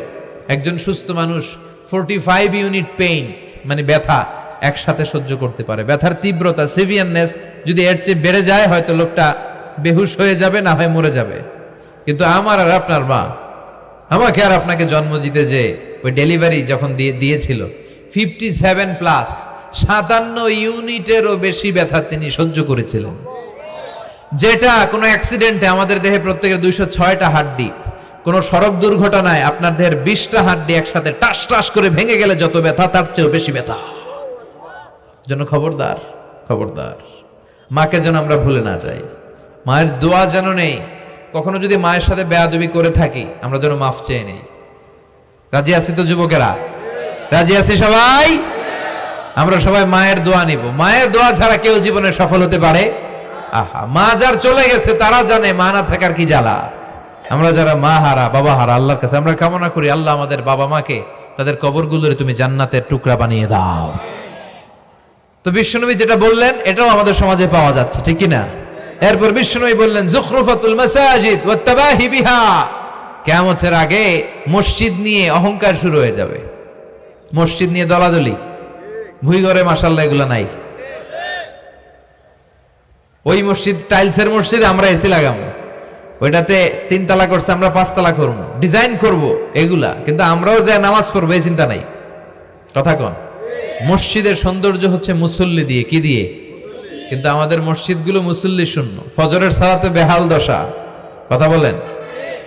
একজন সুস্থ মানুষ 45 ইউনিট পেইন, মানে ব্যথা, একসাথে সহ্য করতে পারে। ব্যথার তীব্রতা, সিভিয়ারনেস যদি এর চেয়ে বেড়ে যায়, হয়তো লোকটা বেহুশ হয়ে যাবে, না হয় মরে যাবে। কিন্তু আমার আর আপনার মা আমাকে আর আপনাকে জন্ম দিতে যে ওই ডেলিভারি যখন দিয়েছিল, 57+, 57 ইউনিটেরও বেশি ব্যথা তিনি সহ্য করেছিলেন। যেটা কোনো অ্যাক্সিডেন্টে আমাদের দেহে প্রত্যেকের 206টা হাড্ডি, কোনো সড়ক দুর্ঘটনায় আপনার দেহের 20টা হাড্ডি একসাথে টাস টাস করে ভেঙে গেলে যত ব্যথা, তার চেয়েও বেশি ব্যথা। জন্য খবরদার, খবরদার, মাকে যেন আমরা ভুলে না যাই। মায়ের দোয়া যেন নেই। কখনো যদি মায়ের সাথে বেয়াদবি করে থাকি, আমরা যেন মাফ চেয়ে নেই। রাজি আছি তো যুবকেরা? রাজি আছি সবাই? আমরা সবাই মায়ের দোয়া নিব। মায়ের দোয়া ছাড়া কেউ জীবনে সফল হতে পারে? মা যার চলে গেছে তারা জানে মা না থাকার কি জ্বালা। আমরা যারা মা হারা, বাবা হারা, আল্লাহর কাছে আমরা কামনা করি, আল্লাহ আমাদের বাবা মাকে তাদের কবরগুলোরে তুমি জান্নাতের টুকরা বানিয়ে দাও। তো বিশ্বনবী যেটা বললেন এটাও আমাদের সমাজে পাওয়া যাচ্ছে, ঠিক কি না? এরপর বিশ্বনবী বললেন যুখরুফাতুল মাসাজিদ ওয়াত তাবাহি বিহা, কিয়ামতের আগে মসজিদ নিয়ে অহংকার শুরু হয়ে যাবে। মসজিদ নিয়ে দলাদলি, ভুইঘরে মাশাআল্লাহ এগুলো নাই। ওই মসজিদ টাইলসের মসজিদ, আমরা এসি লাগাবো, ওইটাতে 3 তালা করছে, আমরা 5 তালা করবো, ডিজাইন করব এগুলা, কিন্তু আমরাও যে নামাজ পড়বো এই চিন্তা নাই। কথা কন? মসজিদের সৌন্দর্য হচ্ছে মুসল্লি দিয়ে, কি দিয়ে? কিন্তু আমাদের মসজিদগুলো মুসল্লি শূন্য। ফজরের সালাতে বেহাল দশা, কথা বলেন।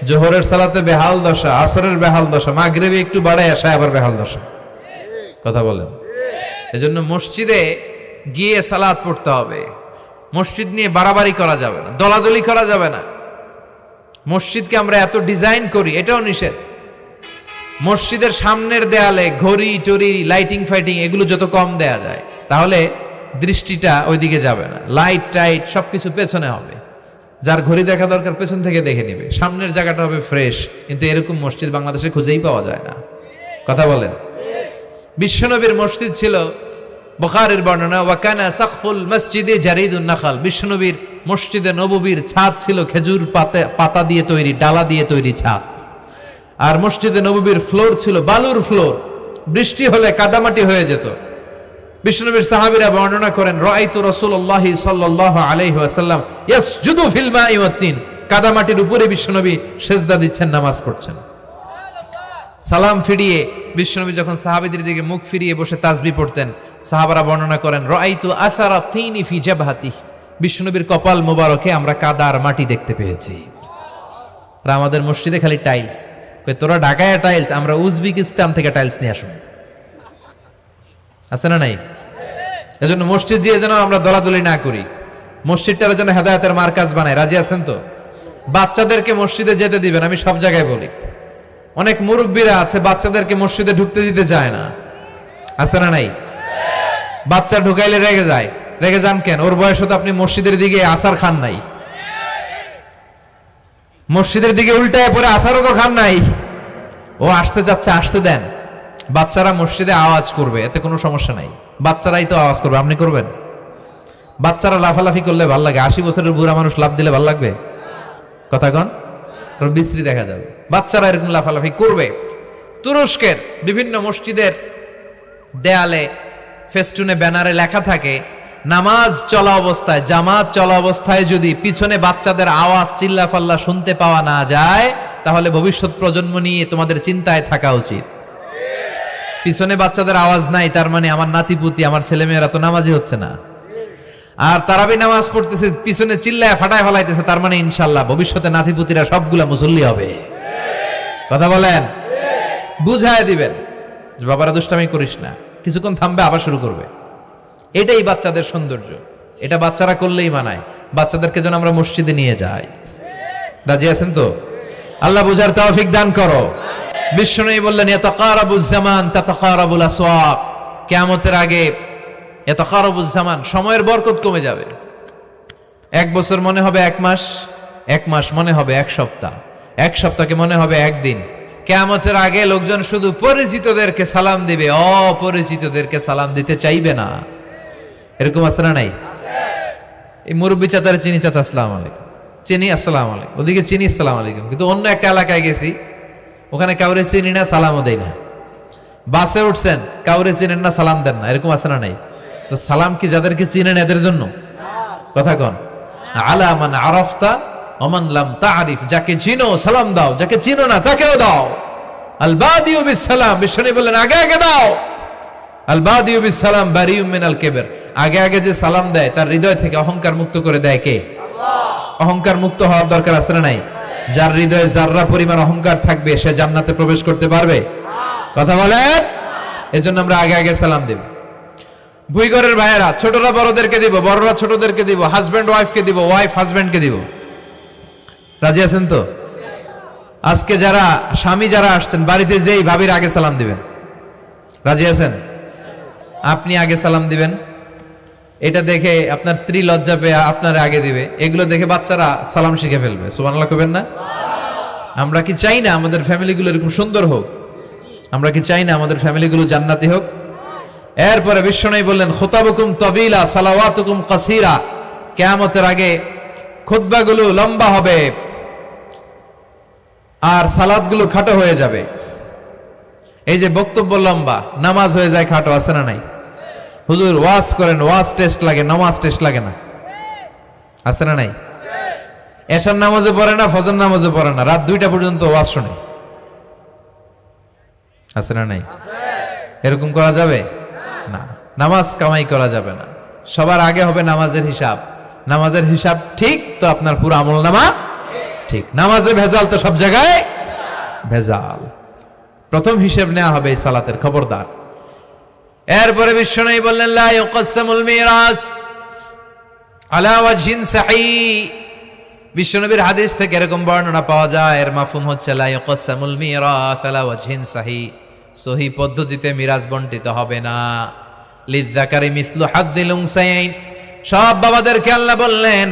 জোহরের সালাতে বেহাল দশা, আসরের বেহাল দশা, মাগরিবে একটু বাড়ায় আসা আবার বেহাল দশা, কথা বলেন। এজন্য মসজিদে গিয়ে সালাত পড়তে হবে। মসজিদ নিয়ে বাড়াবাড়ি করা যাবে না, দলাদলি করা যাবে না। মসজিদকে আমরা এত ডিজাইন করি, এটাও নিষেধ। মসজিদের সামনের দেয়ালে ঘড়ি টড়ি, লাইটিং ফাইটিং এগুলো যত কম দেয়া যায়, তাহলে দৃষ্টিটা ওইদিকে যাবে না। লাইট টাইট সবকিছু পেছনে হবে। যার ঘড়ি দেখা দরকার পেছন থেকে দেখে নেবে, সামনের জায়গাটা হবে ফ্রেশ। কিন্তু এরকম মসজিদ বাংলাদেশে খুঁজেই পাওয়া যায় না, কথা বলেন। বিশ্বনবীর মসজিদ ছিল, বুখারীর বর্ণনা, ওয়াকানা সাকফুল মসজিদে জারিদুন নাখাল, বিশ্বনবীর মসজিদে নববীর ছাদ ছিল খেজুর পাতা দিয়ে তৈরি, ডালা দিয়ে তৈরি ছাদ। আর মসজিদে নববীর ফ্লোর ছিল বালুর ফ্লোর, বৃষ্টি হলে কাদামাটি হয়ে যেত। বিশ্বনবীর সাহাবীরা বর্ণনা করেন, রাআইতু রাসূলুল্লাহ সাল্লাল্লাহু আলাইহি ওয়াসাল্লাম ইয়াসজুদু ফিল মাই ওয়াত তিন, কাদামাটির উপরে বিশ্বনবী সেজদা দিচ্ছেন, নামাজ পড়ছেন। সালাম ফিরিয়ে বিশ্বনবী যখন সাহাবীদের দিকে মুখ ফিরিয়ে বসে তাসবিহ পড়তেন, সাহাবারা বর্ণনা করেন রাআইতু আসারা তিনি ফি জাবহাতিহি, বিশ্বনবীর কপাল মোবারকে আমরা কাদার মাটি দেখতে পেয়েছি। আর আমাদের মসজিদে খালি টাইলস, তোরা ঢাকায় টাইলস, আমরা উজবেকিস্তান থেকে টাইলস নিয়ে আসুন, আছে না নাই? এজন্য মসজিদ দিয়ে যেন আমরা দলাদলি না করি, মসজিদটার যেন হেদায়েতের মার্কাজ বানায়। রাজি আছেন তো? বাচ্চাদেরকে মসজিদে যেতে দিবেন, আমি সব জায়গায় বলি। অনেক মুরব্বীরা আছে বাচ্চাদেরকে মসজিদে ঢুকতে দিতে চায় না, আছে না নাই? বাচ্চা ঢুকাইলে রেগে যায়। রেগে যান কেন? ওর বয়স হতো আপনি মসজিদের দিকে আসার খান নাই, মসজিদের দিকে উল্টায় পরে আসারও তো খান নাই। ও আসতে যাচ্ছে, আসতে দেন। বাচ্চারা মসজিদে আওয়াজ করবে, এতে কোনো সমস্যা নাই, বাচ্চারাই তো আওয়াজ করবে, আপনি করবেন? বাচ্চারা লাফালাফি করলে ভাল লাগে, 80 বছরের বুড়া মানুষ লাফ দিলে ভাল লাগবে? কথা কন, বিশ্রী দেখা যাবে। বাচ্চারা এরকম লাফালাফি করবে। তুরস্কের বিভিন্ন মসজিদের দেয়ালে ফেস্টুনে ব্যানারে লেখা থাকে, নামাজ চলা অবস্থায়, জামাত চলা অবস্থায় যদি পিছনে বাচ্চাদের আওয়াজ চিল্লাফাল্লা শুনতে পাওয়া না যায়, তাহলে ভবিষ্যৎ প্রজন্ম নিয়ে তোমাদের চিন্তায় থাকা উচিত। পিছনে বাচ্চাদের আওয়াজ নাই, তার মানে আমার নাতিপুতি, আমার ছেলেমেয়েরা তো নামাজি হচ্ছে না। আর তারাবি নামাজ পড়তেছে, পিছনে চিল্লায় ফাটায় ফলাইতেছে, তার মানে ইনশাল্লাহ ভবিষ্যতে নাতিপুতিরা সবগুলা মুসল্লি হবে। কথা বলেন, বুঝায় দিবেন যে বাবারা দুষ্টামি করিস না, কিছুক্ষণ থামবে আবার শুরু করবে। এটাই বাচ্চাদের সৌন্দর্য, এটা বাচ্চারা করলেই মানায়। বাচ্চাদেরকে যেন আমরা মসজিদে নিয়ে যাই। রাজি আছেন তো? আল্লাহ বুঝার তৌফিক দান করো। বিশ্বনবী বললেন ইয়াতাকারাবুজ জামান তাতাকারাবুল আসওয়াক, কিয়ামতের আগে ইয়াতাকারাবুজ জামান, সময়ের বরকত কমে যাবে। 1 বছর মনে হবে 1 মাস, 1 মাস মনে হবে 1 সপ্তাহ, 1 সপ্তাহকে মনে হবে 1 দিন। কিয়ামতের আগে লোকজন শুধু পরিচিতদেরকে সালাম দিবে, অপরিচিতদেরকে সালাম দিতে চাইবে না। এরকম আছে না নাই? এই মুরব্বী চাচার চিনি, চাচা আসসালামু আলাইকুম, চিনি আসসালামু আলাইকুম, ওদিকে চিনি আসসালামু আলাইকুম। কিন্তু অন্য একটা এলাকায় গেছি, ওখানে কাউরে চিনি না, সালামও দেয় না। বাসে উঠছেন, কাউরে চিনেন না, সালাম দেন না, এরকম আছে না নাই? তো সালাম কি যাদেরকে চিনেন এদের জন্য? কথা কন। আলা মান আরাফতা ওমান লাম তারিফ, যাকে চিনো সালাম দাও, যাকে চিনো না তাকেও দাও। আল বাদিউ বিস সালাম, বিশ্বনবী বললেন আগে আগে দাও। আল বাদিউ বিস সালাম বারিউম মিনাল কিবর, আগে আগে যে সালাম দেয় তার হৃদয় থেকে অহংকার মুক্ত করে দেয় কে? আল্লাহ। অহংকার মুক্ত হওয়ার দরকার আছে না নাই? যার হৃদয়ে যাররা পরিমাণ অহংকার থাকবে সে জান্নাতে প্রবেশ করতে পারবে? কথা বলেন। এজন্য আমরা আগে আগে সালাম দেব। ভুইঘরের ভাইয়েরা ছোটরা বড়দেরকে দিব, বড়রা ছোটদেরকে দিব, হাজবেন্ড ওয়াইফকে দিব, ওয়াইফ হাজবেন্ডকে দিব। রাজি আছেন তো? আজকে যারা স্বামী যারা আসছেন, বাড়িতে যেই ভাবির আগে সালাম দিবেন। রাজি আছেন? আপনি আগে সালাম দিবেন, এটা দেখে আপনার স্ত্রী লজ্জা পেয়ে আপনার আগে দিবে। এগুলো দেখে বাচ্চারা সালাম শিখে ফেলবে। সুবহানাল্লাহ কইবেন না? আমরা কি চাই না আমাদের ফ্যামিলিগুলো এরকম সুন্দর হোক? আমরা কি চাই না আমাদের ফ্যামিলিগুলো জান্নাতি হোক? এরপরে বিশ্বনবী বললেন খুতাবুকুম তাবিলা সালাওয়াতুকুম কাসীরা, কিয়ামতের আগে খুতবাগুলো লম্বা হবে আর সালাতগুলো খাটো হয়ে যাবে। এই যে বক্তব্য লম্বা, নামাজ হয়ে যায় খাটো, আছে না নাই? হুজুর ওয়াজ করেন, ওয়াজ টেস্ট লাগে, নামাজ টেস্ট লাগে না, আছে না নাই? এশার নামাজে পড়ে না, ফজর নামাজে পড়ে না, রাত 2টা পর্যন্ত ওয়াজ শুনে, আছে না নাই? এরকম করা যাবে না। নামাজ কামাই করা যাবে না। সবার আগে হবে নামাজের হিসাব। নামাজের হিসাব ঠিক তো আপনার পুরো আমল নামা ঠিক। নামাজে ভেজাল তো সব জায়গায় ভেজাল। প্রথম হিসেব নেওয়া হবে এই সালাতের, খবরদার। এরপরে বিশ্বনবী বললেন লা ইউকাসসামুল মিরাস আলা ওয়াজহিন সাহিহ। বিশ্বনবীর হাদিস থেকে এরকম বর্ণনা পাওয়া যায়, এর মাফহুম হচ্ছে লা ইউকাসসামুল মিরাস আলা ওয়াজহিন সাহিহ, সহি পদ্ধতিতে মিরাজ বন্টিত হবে না। লিযযাকারি মিসলু হাযযিল উনসায়াইন, সব বাবাদেরকে আল্লাহ বললেন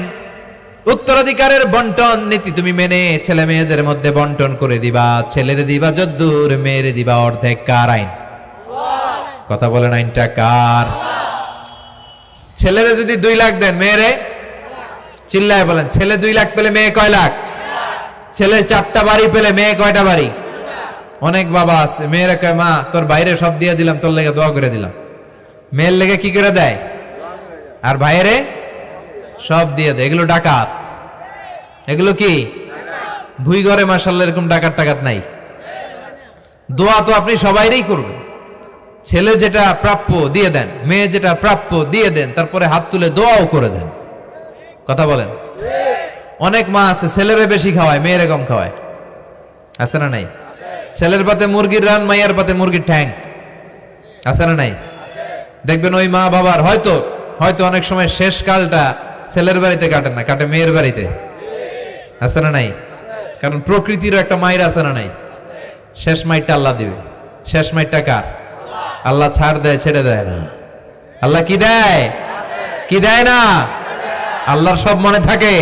উত্তরাধিকারের বন্টন নীতি তুমি মেনে ছেলে মেয়েদের মধ্যে বন্টন করে দিবা। ছেলের দিবা যদ্দুর, মেয়ের দিবা অর্ধেক। কার আইন? কথা বলেন, আইনটা কার? ছেলেরে যদি 2 লাখ দেন, মেয়েরে চিল্লায় বলেন, ছেলে 2 লাখ পেলে মেয়ে কয় লাখ? ছেলে 4টা বাড়ি পেলে মেয়ে কয়টা বাড়ি? অনেক বাবা আছে মেয়েরা কয় মা তোর বাইরে সব দিয়ে দিলাম, তোর লেগে দোয়া করে দিলাম। মেয়ের লেগে কি করে দেয়? আর ভাইয়েরে সব দিয়ে দেয়। এগুলো ডাকাত। এগুলো কি ভুই ঘরে? মাশাআল্লাহ এরকম ডাকাত টাকাত নাই। দোয়া তো আপনি সবাইরই করবেন। ছেলে যেটা প্রাপ্য দিয়ে দেন, মেয়ে যেটা প্রাপ্য দিয়ে দেন, তারপরে হাত তুলে দোয়াও করে দেন। কথা বলেন। অনেক মা আছে ছেলেরে বেশি খাওয়ায়, মেয়েরে কম খাওয়ায়, আছে না নাই? ছেলের পাতে মুরগির রান, মাইয়ার পাতে মুরগির ঠ্যাং, আছে না নাই? দেখবেন ওই মা বাবার হয়তো অনেক সময় শেষ কালটা ছেলের বাড়িতে কাটে না, কাটে মেয়ের বাড়িতে, আছে না নাই? কারণ প্রকৃতিরও একটা মায়ের আছে না নাই? শেষ মাইরটা আল্লাহ দিবে। শেষ মাইরটা কার? আল্লাহ ছাড় দেয়, ছেড়ে দেয় না। আল্লাহ কি দেয়? কি দেয় না? আল্লাহর সব মনে থাকে।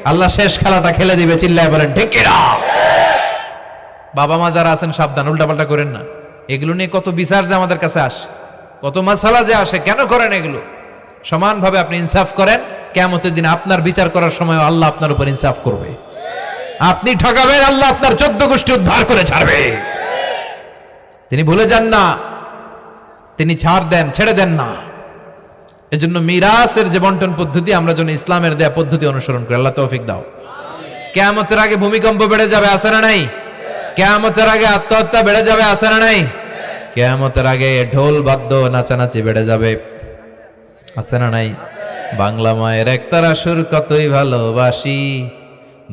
আল্লাহ শেষ খেলাটা খেলে দিবে। চিল্লায় বলেন ঠিক কিনা? বাবা মা যারা আছেন সাবধান, উল্টাপাল্টা করেন না। এগুলো নিয়ে কত বিচার যে আমাদের কাছে আসে, কত মাসালা যে আসে। কেন করেন এগুলো? সমানভাবে আপনি ইনসাফ করেন, কিয়ামতের দিন আপনার বিচার করার সময় আল্লাহ আপনার উপর ইনসাফ করবে। আপনি ঠকাবেন, আল্লাহ আপনার 14 গোষ্ঠী উদ্ধার করে ছাড়বে। তিনি ভুলে যান না, তিনি ছাড় দেন, ছেড়ে দেন না। এজন্য মিরাসের যে বন্টন পদ্ধতি, আমরা যেন ইসলামের দেয়া পদ্ধতি অনুসরণ করি। আল্লাহ তৌফিক দাও। কিয়ামতের আগে ভূমিকম্প বেড়ে যাবে, আছে না নাই? কিয়ামতের আগে আত্মহত্যা বেড়ে যাবে, আছে না নাই? কিয়ামতের আগে ঢোল বাদ্য নাচানাচি বেড়ে যাবে, আছে না নাই? বাংলা মায়ের একতারা সুর কতই ভালোবাসি,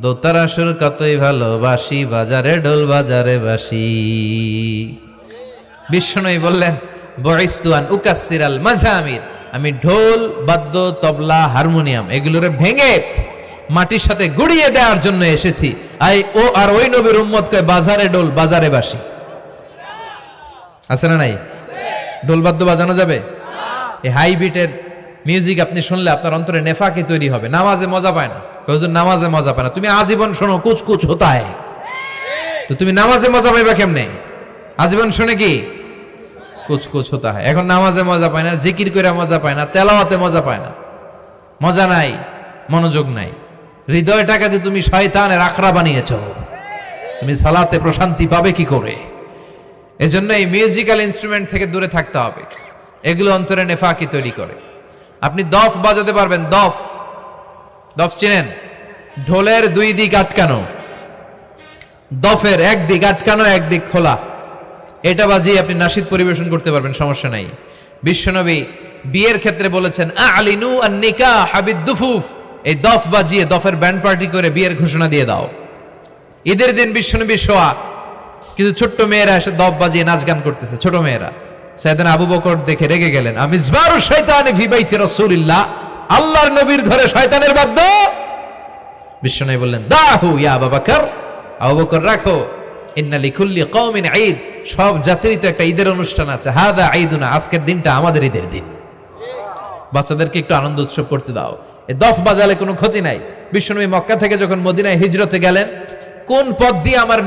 দোতারা সুর কতই ভালোবাসি, বাজারে ঢোল বাজারে বাসি। বিষ্ণুই বললেন বয়স্তু আন উকাসসিরাল মাজামির, আমি ঢোল বাদ্য তবলা হারমোনিয়াম এগুলোরে ভেঙে মাটির সাথে গুড়িয়ে দেওয়ার জন্য এসেছি। আর ওই নবীর উম্মত কয় বাজারে ঢোল বাজারে বাসি, আছে না নাই? ঢোল বাদ্য বাজানো যাবে? এই হাই বিটের মিউজিক আপনি শুনলে আপনার অন্তরে নেফাকি তৈরি হবে। নামাজে মজা পায় না, হুজুর নামাজে মজা পায় না। তুমি আজীবন শোনো কুচ কুচ হোতা হয়, তো তুমি নামাজে মজা পাইবা কেমনে? আজীবন শুনে কি কুচ কুচ হোতা হয়। এখন নামাজে মজা পায় না, জিকির করে মজা পায় না, তেলাওয়াতে মজা পায় না, মজা নাই, মনোযোগ নাই। হৃদয়টাকে যে তুমি শয়তানের আখড়া বানিয়েছো, তুমি সালাতে প্রশান্তি পাবে কি করে? এজন্য এই মিউজিক্যাল ইনস্ট্রুমেন্ট থেকে দূরে থাকতে হবে। এগুলো অন্তরে নেফাকি তৈরি করে। আপনি দফ বাজাতে পারবেন? দফ চিনেন? ঢোলের দুই দিক আটকানো, দফের এক দিক আটকানো, এক দিক খোলা। এটা বাজিয়ে আপনি নাশিদ পরিবেশন করতে পারবেন, সমস্যা নাই। বিশ্বনবী বিয়ের ক্ষেত্রে বলেছেন আলিনু আন নিকাহ বিদ-দুফুফ, এই দফ বাজিয়ে দফের ব্যান্ড পার্টি করে বিয়ের ঘোষণা দিয়ে দাও। ঈদের দিন বিশ্বনবী শোয়া, কিন্তু ছোট্ট মেয়েরা এসে দফ বাজিয়ে নাচ গান করতেছে, ছোট মেয়েরা। সাইয়েদনা আবু বকর দেখে রেগে গেলেন, আমিজবারু শাইতানি ফি বাইতি রাসূলিল্লাহ, আল্লাহর নবীর ঘরে শয়তানের বাদ্য। বিশ্বনবী বললেন দাহু ইয়া আবু বকর, আবু বকর রাখো, ইন্না লিকুল্লি কওমিন ঈদ, সব জাতিরই তো একটা ঈদের অনুষ্ঠান আছে। হাদা ঈদুনা, আজকের দিনটা আমাদের ঈদের দিন, বাচ্চাদেরকে একটু আনন্দ উৎসব করতে দাও। এই দফ বাজালে কোনো ক্ষতি নাই। বিশ্বনবী মক্কা থেকে যখন মদিনায় হিজরতে গেলেন, কোন পথ দিয়ে আমার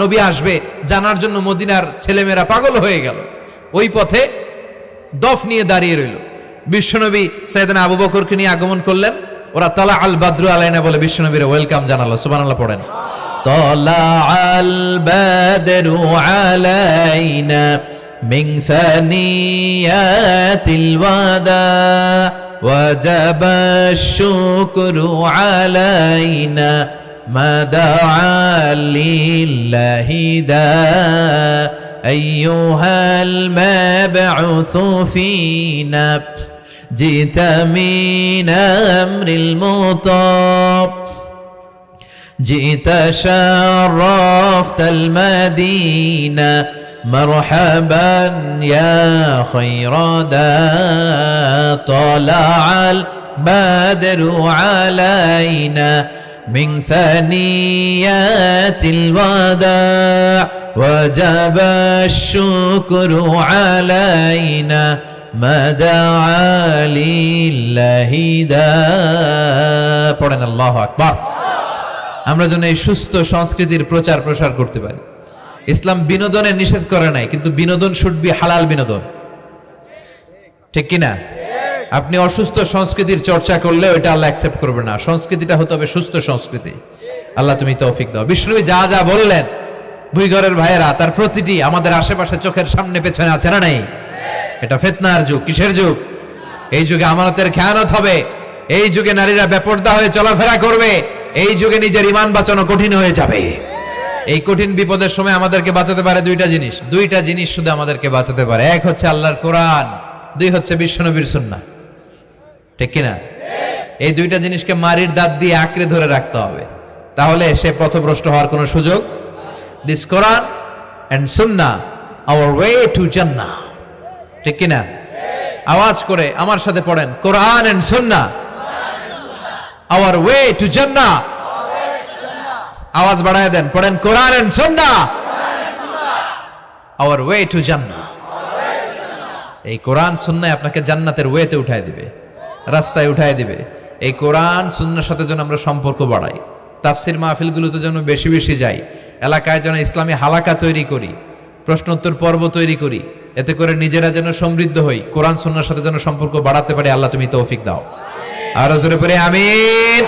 নবী আসবে জানার জন্য মদিনার ছেলেমেয়েরা পাগল হয়ে গেল। ওই পথে দফ নিয়ে দাঁড়িয়ে রইল। বিশ্বনবী সাইয়েদনা আবু বকরকে নিয়ে আগমন করলেন। ওরা তালা আল বাদরু আলাইনা বলে বিশ্বনবীর ওয়েলকাম জানালো। সুবহানাল্লাহ পড়েন। তালা আল বাদরু আলাইনা মিন সানিয়াতিল ওয়াদা ওয়াজাবা শুকরু আলাইনা মা দাআ লিল্লাহি দা আইয়ুহাল মাবউসু ফীনা জিতা মিন আমরিল মুতাব জিতা শারাফতাল মাদিনা মারহাবান ইয়া খায়রা দা তালাআল বাদরু আলাইনা মিন সানিয়াতিল ওয়াদা ওয়াজাবা শুকরু আলাইনা মা দাআ লিল্লাহি দা। পড়েন আল্লাহু আকবার। আমরা যেন এই সুস্থ সংস্কৃতির প্রচার প্রসার করতে পারি। ইসলাম বিনোদনে নিষেধ করে নাই, কিন্তু বিনোদন শুড বি হালাল বিনোদন, ঠিক কিনা? আপনি অসুস্থ সংস্কৃতির চর্চা করলে ওইটা আল্লাহ অ্যাকসেপ্ট করবে না। সংস্কৃতিটা হতে হবে সুস্থ সংস্কৃতি। আল্লাহ তুমি তৌফিক দাও। বিষ্ণু যা যা বললেন, ভুইঘরের ভাইয়েরা, তার প্রতিটি আমাদের আশেপাশে চোখের সামনে পেছনে আছে না নাই? এটা ফিতনার যুগ। কিসের যুগ? এই যুগে আমানতের খেয়ানত হবে, এই যুগে নারীরা বেপরদা হয়ে চলাফেরা করবে, এই যুগে নিজের ঈমান বাঁচানো কঠিন হয়ে যাবে। এই কঠিন বিপদের সময় আমাদেরকে বাঁচাতে পারে দুইটা জিনিস শুধু আমাদেরকে বাঁচাতে পারে। এক হচ্ছে আল্লাহর কোরআন, দুই হচ্ছে বিশ্বনবীর সুন্নাহ। ঠিক কিনা? এই দুইটা জিনিসকে মারির দাঁত দিয়ে আঁকড়ে ধরে রাখতে হবে, তাহলে সে পথভ্রষ্ট হওয়ার কোনো সুযোগ। This Quran and Sunnah hour way to জান্নাহ। ঠিক কিনা? আওয়াজ করে আমার সাথে পড়েন, কোরআন and Sunnah hour way to জান্নাহ। আওয়াজ বাড়ায় দেন, পড়েন, কোরআন and Sunnah hour way to জান্নাহ। এই কোরআন সুন্নাহ আপনাকে জান্নাতের ওয়েতে উঠায় দিবে, রাস্তায় উঠায় দিবে। এই কোরআন সুন্নাহর সাথে যেন আমরা সম্পর্ক বাড়াই, তাফসির মাহফিলগুলোতে যেন বেশি বেশি যাই, এলাকায় যেন ইসলামী হালাকা তৈরি করি, প্রশ্নোত্তর পর্ব তৈরি করি, এতে করে নিজেরা যেন সমৃদ্ধ হই, কোরআন সুন্নাহর সাথে যেন সম্পর্ক বাড়াতে পারি। আল্লাহ তুমি তৌফিক দাও। আর জোরে পড়ে আমিন।